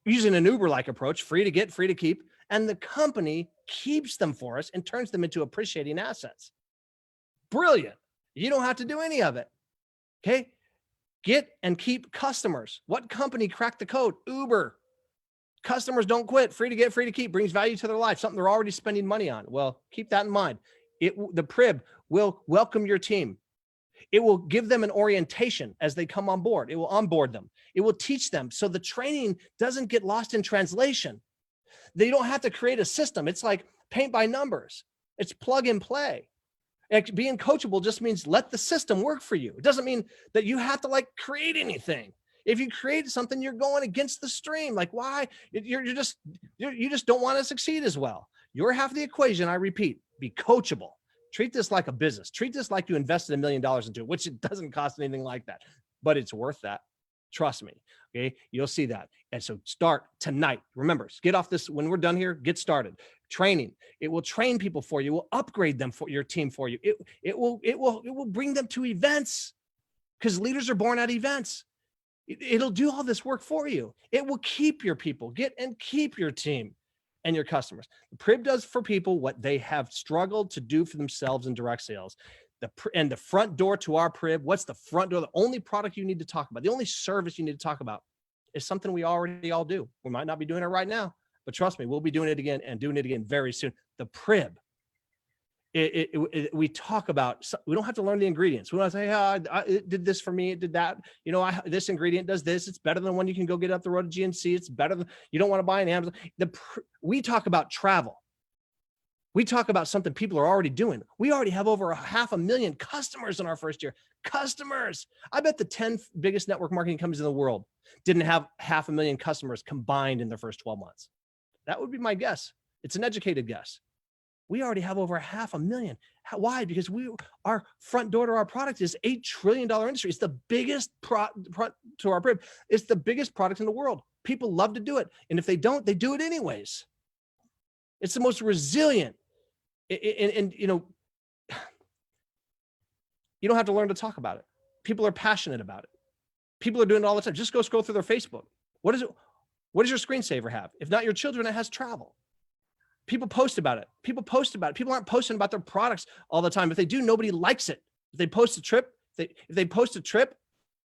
using an Uber-like approach, free to get, free to keep, and the company keeps them for us and turns them into appreciating assets. Brilliant. You don't have to do any of it. Okay. Get and keep customers. What company cracked the code? Uber. Customers don't quit. Free to get, free to keep, brings value to their life, something they're already spending money on. Well, keep that in mind. The Prib will welcome your team. It will give them an orientation as they come on board. It will onboard them. It will teach them so the training doesn't get lost in translation. They don't have to create a system. It's like paint by numbers. It's plug and play. Being coachable just means let the system work for you. It doesn't mean that you have to like create anything. If you create something, you're going against the stream. Like why? You just don't want to succeed as well. You're half of the equation. I repeat, be coachable. Treat this like a business. Treat this like you invested $1 million into it, which it doesn't cost anything like that, but it's worth that. Trust me. Okay. You'll see that. And so start tonight. Remember, get off this. When we're done here, get started. Training. It will train people for you. It will upgrade them for your team for you. It will bring them to events because leaders are born at events. It'll do all this work for you. It will keep your people. Get and keep your team and your customers. The Prib does for people what they have struggled to do for themselves in direct sales. The front door to our Prib, what's the front door? The only product you need to talk about, the only service you need to talk about is something we already all do. We might not be doing it right now, but trust me, we'll be doing it again and doing it again very soon. The Prib. We talk about, we don't have to learn the ingredients. We don't have to say, it did this for me, it did that. You know, this ingredient does this. It's better than one you can go get up the road to GNC. It's better than, you don't want to buy an Amazon. We talk about travel. We talk about something people are already doing. We already have over 500,000 customers in our first year. Customers. I bet the 10 biggest network marketing companies in the world didn't have 500,000 customers combined in their first 12 months. That would be my guess. It's an educated guess. We already have over 500,000. Why? Because our front door to our product is $8 trillion industry. It's the biggest to our Prib. It's the biggest product in the world. People love to do it. And if they don't, they do it anyways. It's the most resilient. And you know, you don't have to learn to talk about it. People are passionate about it. People are doing it all the time. Just go scroll through their Facebook. What does your screensaver have? If not your children, it has travel. People post about it. People post about it. People aren't posting about their products all the time. If they do, nobody likes it. If they post a trip, if they post a trip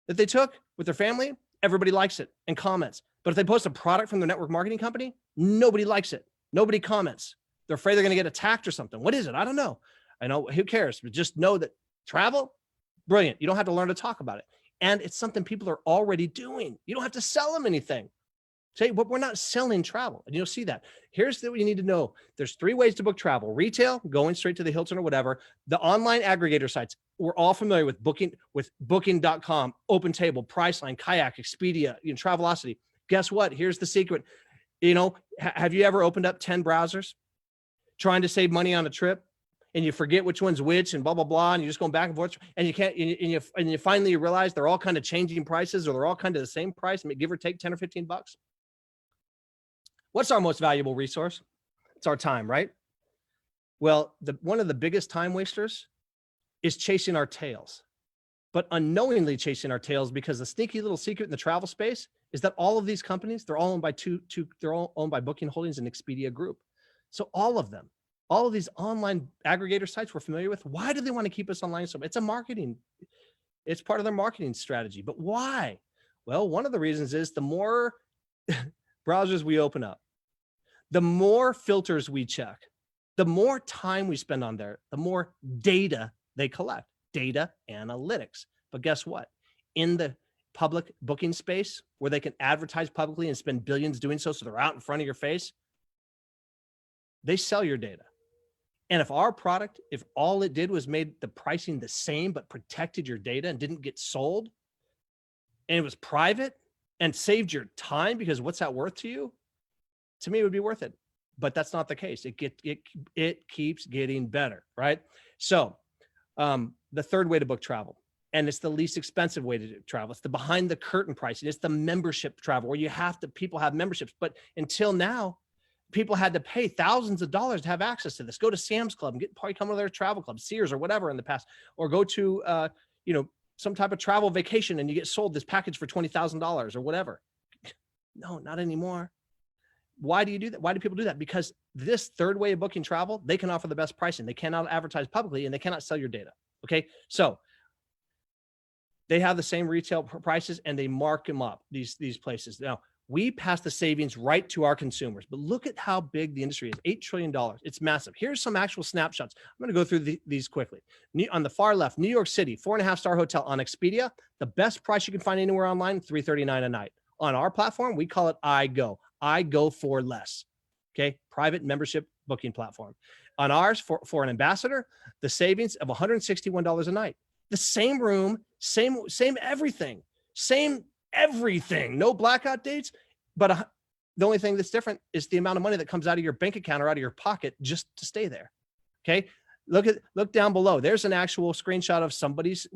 that they took with their family, everybody likes it and comments. But if they post a product from their network marketing company, nobody likes it. Nobody comments. They're afraid they're going to get attacked or something. What is it? I don't know. I know, who cares? But just know that travel, brilliant. You don't have to learn to talk about it. And it's something people are already doing. You don't have to sell them anything. Say, but we're not selling travel. And you'll see that. Here's what you need to know. There's 3 ways to book travel: retail, going straight to the Hilton or whatever. The online aggregator sites, we're all familiar with booking.com, OpenTable, Priceline, Kayak, Expedia, Travelocity. Guess what? Here's the secret. You know, have you ever opened up 10 browsers trying to save money on a trip and you forget which one's which and blah, blah, blah. And you're just going back and forth and you can't, and you finally realize they're all kind of changing prices or they're all kind of the same price, give or take 10 or 15 bucks. What's our most valuable resource? It's our time, right? Well, one of the biggest time wasters is chasing our tails, but unknowingly chasing our tails, because the sneaky little secret in the travel space is that all of these companies, they're all owned by they're all owned by Booking Holdings and Expedia Group. So all of them, all of these online aggregator sites we're familiar with, why do they want to keep us online? So it's it's part of their marketing strategy. But why? Well, one of the reasons is the more browsers we open up, the more filters we check, the more time we spend on there, the more data they collect, data analytics. But guess what? In the public booking space where they can advertise publicly and spend billions doing so they're out in front of your face, they sell your data. And if our product, if all it did was made the pricing the same, but protected your data and didn't get sold, and it was private and saved your time, because what's that worth to you? To me, it would be worth it. But that's not the case. It keeps getting better, right? So the third way to book travel, and it's the least expensive way to travel, it's the behind the curtain pricing. It's the membership travel where people have memberships. But until now, people had to pay thousands of dollars to have access to this. Go to Sam's Club and get probably come to their travel club, Sears or whatever in the past, or go to, some type of travel vacation and you get sold this package for $20,000 or whatever. No, not anymore. Why do you do that? Why do people do that? Because this third way of booking travel, they can offer the best pricing. They cannot advertise publicly and they cannot sell your data. Okay. So they have the same retail prices and they mark them up, these places. Now, we pass the savings right to our consumers, but look at how big the industry is, $8 trillion. It's massive. Here's some actual snapshots. I'm going to go through these quickly. On the far left, New York City, 4.5-star hotel on Expedia. The best price you can find anywhere online, $339 a night. On our platform, we call it iGo. I go for less. Okay. Private membership booking platform. On ours, for an ambassador, the savings of $161 a night. The same room, same everything, same everything. No blackout dates, but the only thing that's different is the amount of money that comes out of your bank account or out of your pocket just to stay there. Okay. Look down below. There's an actual screenshot of somebody's.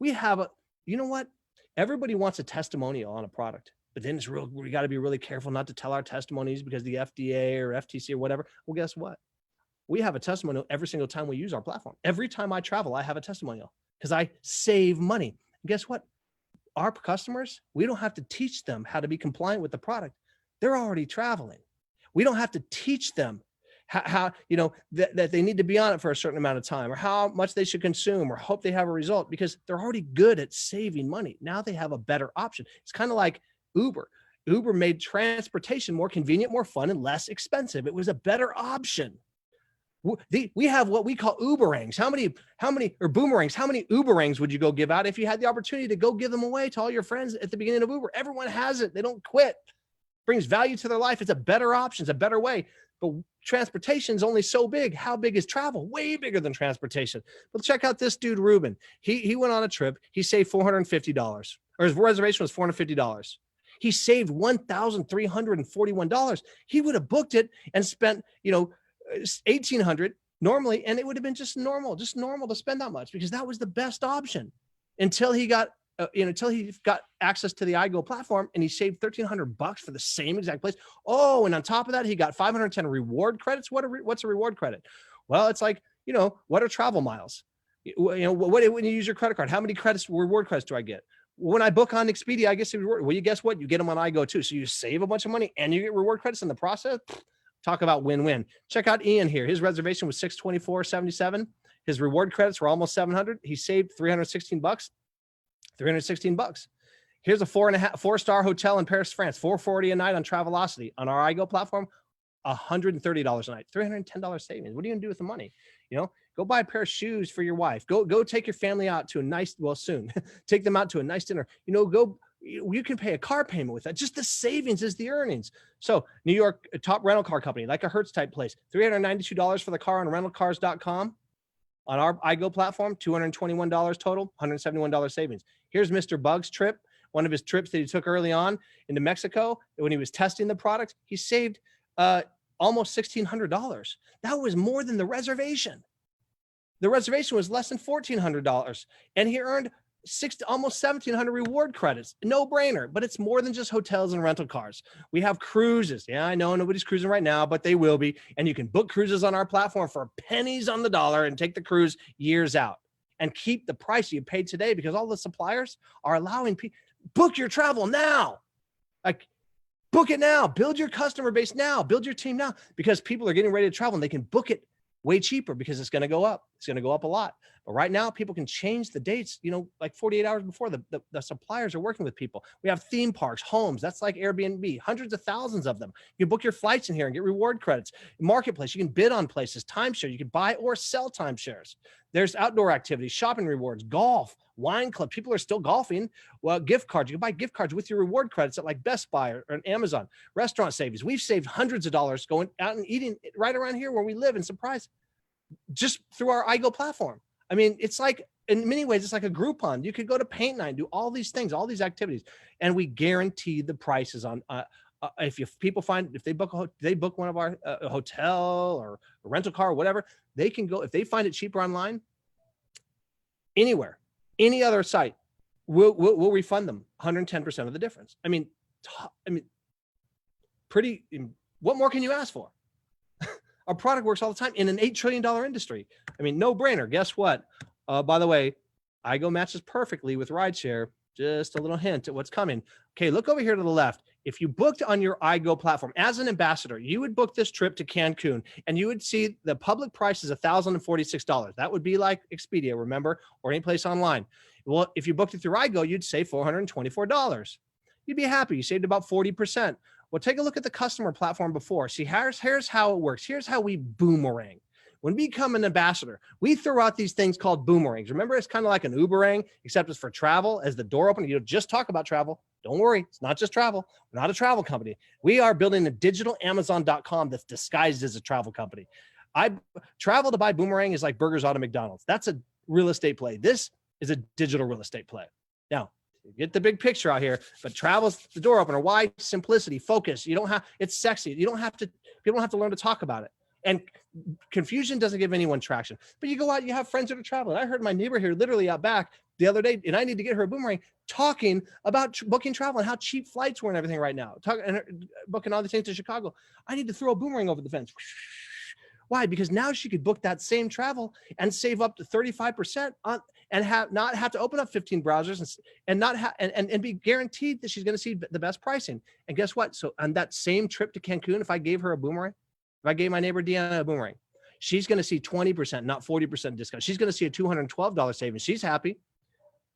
We have a. You know what? Everybody wants a testimonial on a product. But then we got to be really careful not to tell our testimonies because the FDA or FTC or whatever. Well, guess what? We have a testimonial every single time we use our platform. Every time I travel, I have a testimonial because I save money. And guess what? Our customers, we don't have to teach them how to be compliant with the product. They're already traveling. We don't have to teach them how that they need to be on it for a certain amount of time or how much they should consume or hope they have a result because they're already good at saving money. Now they have a better option. It's kind of like Uber. Uber made transportation more convenient, more fun, and less expensive. It was a better option. We have what we call Uberangs. How many or boomerangs? How many Uberangs would you go give out if you had the opportunity to go give them away to all your friends at the beginning of Uber? Everyone has it. They don't quit. Brings value to their life. It's a better option. It's a better way. But transportation is only so big. How big is travel? Way bigger than transportation. But check out this dude, Ruben. He went on a trip. He saved $450, or his reservation was $450. He saved $1,341. He would have booked it and spent, $1,800 normally, and it would have been just normal to spend that much because that was the best option until he got, access to the iGo platform and he saved $1,300 for the same exact place. Oh, and on top of that, he got 510 reward credits. What's a reward credit? Well, it's like, what are travel miles? When you use your credit card, how many reward credits do I get? When I book on Expedia, I guess you guess what? You get them on iGo too. So you save a bunch of money and you get reward credits in the process. Talk about win-win. Check out Ian here. His reservation was $624.77. His reward credits were almost $700. He saved $316. Here's a 4.5-star hotel in Paris, France, $440 a night on Travelocity. On our iGo platform, $130 a night, $310 savings. What are you gonna do with the money? Go buy a pair of shoes for your wife. Go take your family out to a nice, soon, take them out to a nice dinner. You can pay a car payment with that. Just the savings is the earnings. So New York, a top rental car company, like a Hertz type place, $392 for the car on rentalcars.com. On our iGo platform, $221 total, $171 savings. Here's Mr. Bug's trip. One of his trips that he took early on into Mexico, when he was testing the product, he saved almost $1,600. That was more than the reservation. The reservation was less than $1,400, and he earned almost 1,700 reward credits. No brainer, but it's more than just hotels and rental cars. We have cruises. Yeah, I know nobody's cruising right now, but they will be. And you can book cruises on our platform for pennies on the dollar and take the cruise years out and keep the price you paid today because all the suppliers are allowing people book your travel now. Like book it now, build your customer base now, build your team now because people are getting ready to travel and they can book it way cheaper because it's going to go up. It's going to go up a lot. But right now, people can change the dates, like 48 hours before. The suppliers are working with people. We have theme parks, homes. That's like Airbnb, hundreds of thousands of them. You can book your flights in here and get reward credits. Marketplace, you can bid on places, timeshare. You can buy or sell timeshares. There's outdoor activities, shopping rewards, golf, wine club. People are still golfing. Well, gift cards. You can buy gift cards with your reward credits at like Best Buy or Amazon. Restaurant savings. We've saved hundreds of dollars going out and eating right around here where we live in Surprise just through our iGo platform. I mean, it's like, in many ways, it's like a Groupon. You could go to Paint Night, do all these things, all these activities, and we guarantee the prices on, if they book one of our a hotel or a rental car or whatever, they can go, if they find it cheaper online, anywhere, any other site, we'll refund them 110% of the difference. I mean, pretty What more can you ask for? Our product works all the time in an $8 trillion industry. I mean, no brainer. Guess what? By the way, iGo matches perfectly with rideshare. Just a little hint at what's coming. Okay, look over here to the left. If you booked on your iGo platform as an ambassador, you would book this trip to Cancun and you would see the public price is $1,046. That would be like Expedia, remember, or any place online. Well, if you booked it through iGo, you'd save $424. You'd be happy. You saved about 40%. Well, take a look at the customer platform before. See, here's how it works. Here's how we boomerang. When we become an ambassador, we throw out these things called boomerangs. Remember, it's kind of like an ibuumerang, except it's for travel. As the door opens, you don't just talk about travel. Don't worry, it's not just travel. We're not a travel company. We are building a digital Amazon.com that's disguised as a travel company. Travel to buy boomerang is like burgers out of McDonald's. That's a real estate play. This is a digital real estate play. Now, get the big picture out here, but travel's the door opener. Why? Simplicity, focus. You don't have, it's sexy. People don't have to learn to talk about it. And confusion doesn't give anyone traction. But you go out, you have friends that are traveling. I heard my neighbor here literally out back the other day, and I need to get her a boomerang, talking about booking travel and how cheap flights were and everything right now. Booking all these things to Chicago. I need to throw a boomerang over the fence. Why? Because now she could book that same travel and save up to 35% on, and not have to open up 15 browsers and be guaranteed that she's going to see the best pricing. And guess what? So on that same trip to Cancun, if I gave her a boomerang, if I gave my neighbor Deanna a boomerang, she's going to see 20%, not 40% discount. She's going to see a $212 savings. She's happy.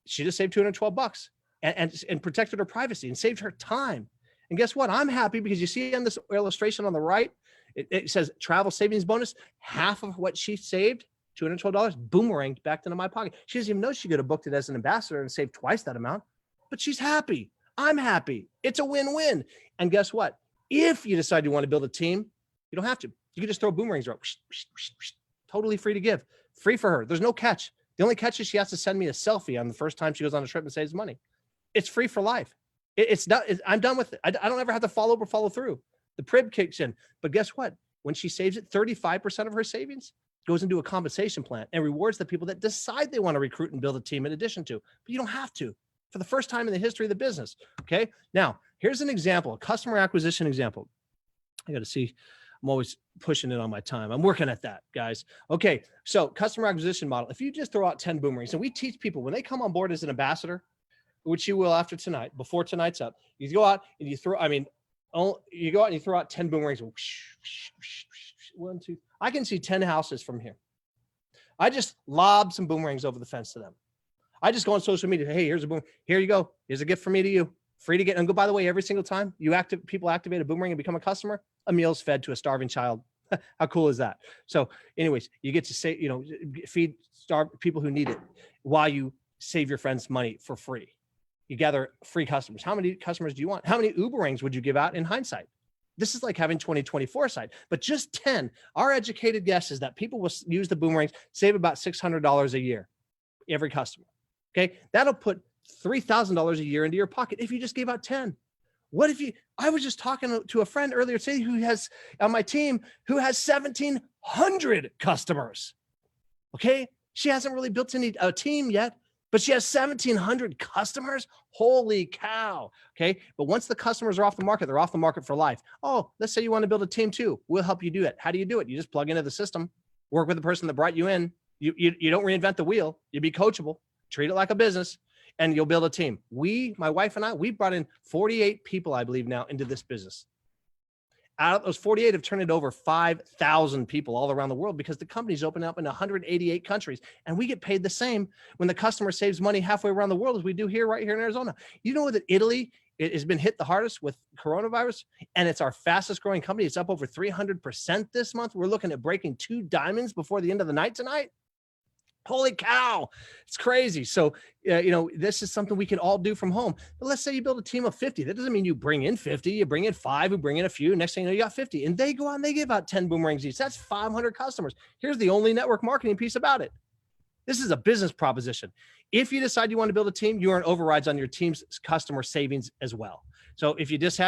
She just saved $212 and protected her privacy and saved her time. And guess what? I'm happy because you see on this illustration on the right, it says travel savings bonus, half of what she saved, $212, boomeranged back into my pocket. She doesn't even know she could have booked it as an ambassador and saved twice that amount, but she's happy. I'm happy. It's a win-win. And guess what? If you decide you want to build a team, you don't have to. You can just throw boomerangs around. Totally free to give. Free for her. There's no catch. The only catch is she has to send me a selfie on the first time she goes on a trip and saves money. It's free for life. I'm done with it. I don't ever have to follow through. The PRIB kicks in. But guess what? When she saves it, 35% of her savings goes into a compensation plan and rewards the people that decide they want to recruit and build a team in addition to. But you don't have to for the first time in the history of the business. Okay. Now, here's an example, a customer acquisition example. I got to see. I'm always pushing it on my time. I'm working at that, guys. Okay, so customer acquisition model. If you just throw out 10 boomerangs, and we teach people when they come on board as an ambassador, which you will after tonight, before tonight's up, you go out and you throw, you go out and you throw out 10 boomerangs. 1, 2. I can see 10 houses from here. I just lob some boomerangs over the fence to them. I just go on social media. Hey, here's a boomerang. Here you go. Here's a gift from me to you. Free to get. And go, by the way, every single time people activate a boomerang and become a customer, a meal's fed to a starving child. How cool is that? So anyways, you get to say, feed starved people who need it while you save your friends money for free. You gather free customers. How many customers do you want? How many Uberangs would you give out in hindsight? This is like having 2024 sight, but just 10. Our educated guess is that people will use the boomerangs, save about $600 a year, every customer. Okay. That'll put $3,000 a year into your pocket if you just gave out 10. What if I was just talking to a friend earlier today who has on my team who has 1,700 customers. Okay. She hasn't really built a team yet, but she has 1,700 customers. Holy cow. Okay. But once the customers are off the market, they're off the market for life. Oh, let's say you want to build a team too. We'll help you do it. How do you do it? You just plug into the system, work with the person that brought you in. You don't reinvent the wheel. You be coachable, treat it like a business, and you'll build a team. My wife and I, we brought in 48 people, I believe now, into this business. Out of those 48 have turned it over 5,000 people all around the world because the company's open up in 188 countries. And we get paid the same when the customer saves money halfway around the world as we do right here in Arizona. You know that Italy has been hit the hardest with coronavirus, and it's our fastest growing company. It's up over 300% this month. We're looking at breaking 2 diamonds before the end of the night tonight. Holy cow. It's crazy. So, this is something we can all do from home. But let's say you build a team of 50. That doesn't mean you bring in 50. You bring in 5 who bring in a few. Next thing you know, you got 50. And they go out and they give out 10 boomerangs each. That's 500 customers. Here's the only network marketing piece about it. This is a business proposition. If you decide you want to build a team, you earn overrides on your team's customer savings as well. So if you just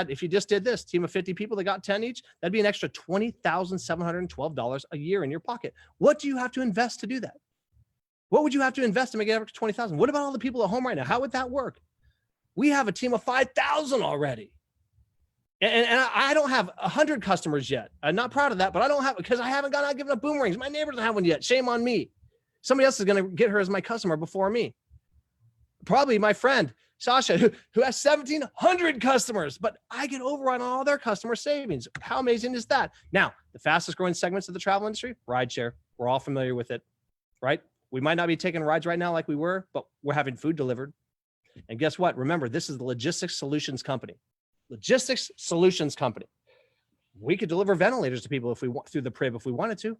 did this team of 50 people that got 10 each, that'd be an extra $20,712 a year in your pocket. What do you have to invest to do that? What would you have to invest to make it up to 20,000? What about all the people at home right now? How would that work? We have a team of 5,000 already. And I I don't have 100 customers yet. I'm not proud of that, but I don't have, because I haven't gone out giving up boomerangs. My neighbor doesn't have one yet. Shame on me. Somebody else is going to get her as my customer before me. Probably my friend, Sasha, who has 1,700 customers, but I get override on all their customer savings. How amazing is that? Now, the fastest growing segments of the travel industry, rideshare. We're all familiar with it, right? We might not be taking rides right now like we were, but we're having food delivered. And guess what? Remember, this is the logistics solutions company. Logistics solutions company. We could deliver ventilators to people if we want through the Prib if we wanted to,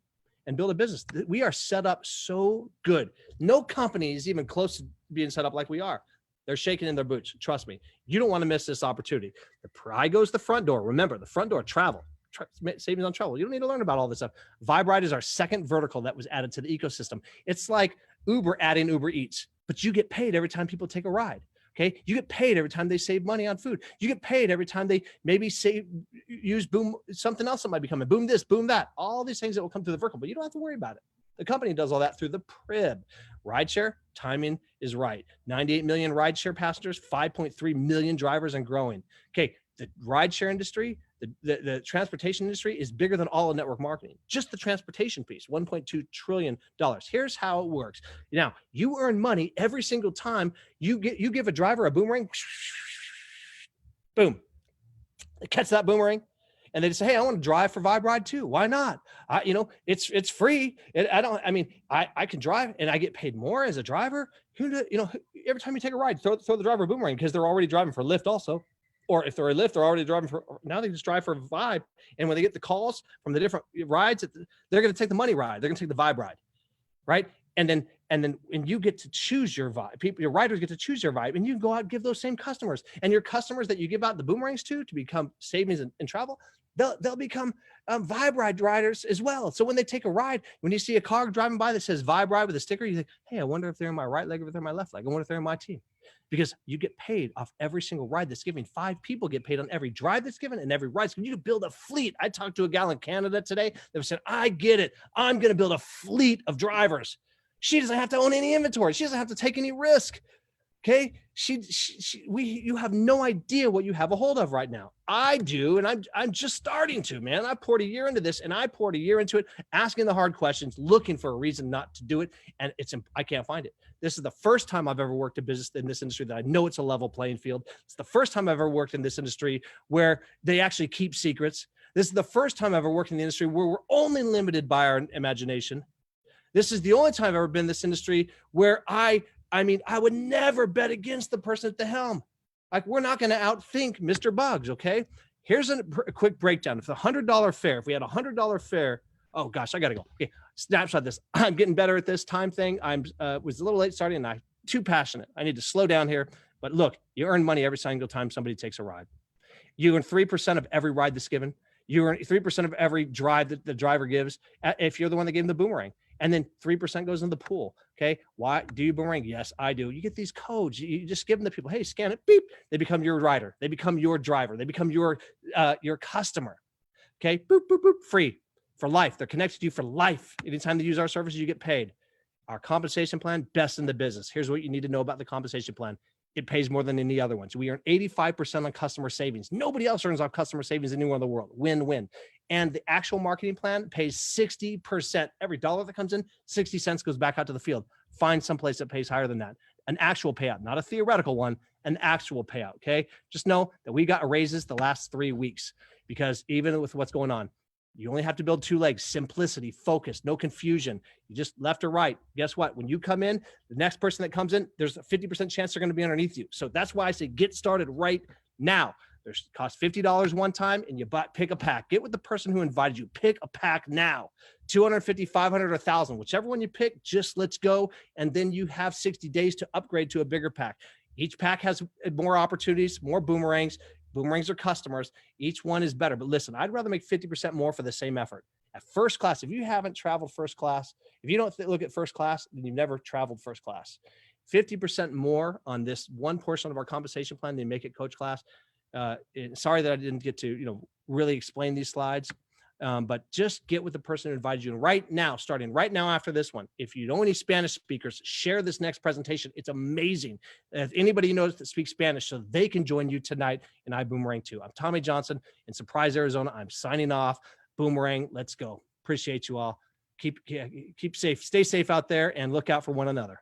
and build a business. We are set up so good. No company is even close to being set up like we are. They're shaking in their boots. Trust me. You don't want to miss this opportunity. The pride goes the front door. Remember, the front door, travel. Savings on travel. You don't need to learn about all this stuff. VibeRide is our second vertical that was added to the ecosystem. It's like Uber adding Uber Eats, but you get paid every time people take a ride. Okay, you get paid every time they save money on food. You get paid every time they maybe use boom something else that might be coming. Boom this, boom that. All these things that will come through the vertical, but you don't have to worry about it. The company does all that through the Prib. Rideshare, timing is right. 98 million rideshare passengers, 5.3 million drivers and growing. Okay, the rideshare industry, the transportation industry is bigger than all of network marketing. Just the transportation piece, $1.2 trillion. Here's how it works. Now, you earn money every single time you give a driver a boomerang, boom. They catch that boomerang and they just say, hey, I want to drive for VibeRide too. Why not? It's free. I can drive and I get paid more as a driver. Every time you take a ride, throw the driver a boomerang because they're already driving for Lyft also. Or if they're a Lyft, they're already driving for, now they just drive for Vibe. And when they get the calls from the different rides, they're going to take the money ride. They're going to take the Vibe ride, right? And then you get to choose your Vibe. Your riders get to choose your Vibe, and you can go out and give those same customers. And your customers that you give out the boomerangs to become savings and travel, they'll become Vibe ride riders as well. So when they take a ride, when you see a car driving by that says Vibe ride with a sticker, you think, hey, I wonder if they're in my right leg or if they're in my left leg. I wonder if they're in my team. Because you get paid off every single ride that's given. 5 people get paid on every drive that's given and every ride. So you can build a fleet. I talked to a gal in Canada today that said, I get it. I'm going to build a fleet of drivers. She doesn't have to own any inventory. She doesn't have to take any risk. Okay. You have no idea what you have a hold of right now. I do. And I'm just starting to, man. I poured a year into this and I poured a year into it, asking the hard questions, looking for a reason not to do it. And I can't find it. This is the first time I've ever worked a business in this industry that I know it's a level playing field. It's the first time I've ever worked in this industry where they actually keep secrets. This is the first time I've ever worked in the industry where we're only limited by our imagination. This is the only time I've ever been in this industry where I would never bet against the person at the helm. Like, we're not going to outthink Mr. Bugs, okay? Here's a quick breakdown. If the $100 fare, if we had a $100 fare, oh gosh, I got to go. Okay, snapshot this. I'm getting better at this time thing. Was a little late starting and I'm too passionate. I need to slow down here. But look, you earn money every single time somebody takes a ride. You earn 3% of every ride that's given. You earn 3% of every drive that the driver gives if you're the one that gave them the boomerang. And then 3% goes in the pool. Okay. Why do you boomerang? Yes, I do. You get these codes. You just give them to people. Hey, scan it. Beep. They become your rider. They become your driver. They become your customer. Okay. Boop, boop, boop. Free for life. They're connected to you for life. Anytime they use our services, you get paid. Our compensation plan, best in the business. Here's what you need to know about the compensation plan. It pays more than any other ones. We earn 85% on customer savings. Nobody else earns off customer savings anywhere in the world. Win-win. And the actual marketing plan pays 60%. Every dollar that comes in, 60 cents goes back out to the field. Find someplace that pays higher than that. An actual payout, not a theoretical one, an actual payout, okay? Just know that we got raises the last 3 weeks because even with what's going on, you only have to build 2 legs, simplicity, focus, no confusion. You just left or right. Guess what? When you come in, the next person that comes in, there's a 50% chance they're going to be underneath you. So that's why I say get started right now. There's cost $50 one time and you pick a pack. Get with the person who invited you. Pick a pack now. 250, 500, or 1,000. Whichever one you pick, just let's go. And then you have 60 days to upgrade to a bigger pack. Each pack has more opportunities, more boomerangs. Boomerangs are customers. Each one is better. But listen, I'd rather make 50% more for the same effort. At first class, if you haven't traveled first class, if you don't look at first class, then you've never traveled first class. 50% more on this one portion of our compensation plan, they make it coach class. Sorry that I didn't get to, really explain these slides. But just get with the person who invited you. And right now, starting right now after this one, if you know any Spanish speakers, share this next presentation. It's amazing. If anybody knows that speaks Spanish, so they can join you tonight in iBoomerang too. I'm Tommy Johnson in Surprise, Arizona. I'm signing off. Boomerang, let's go. Appreciate you all. Keep safe. Stay safe out there and look out for one another.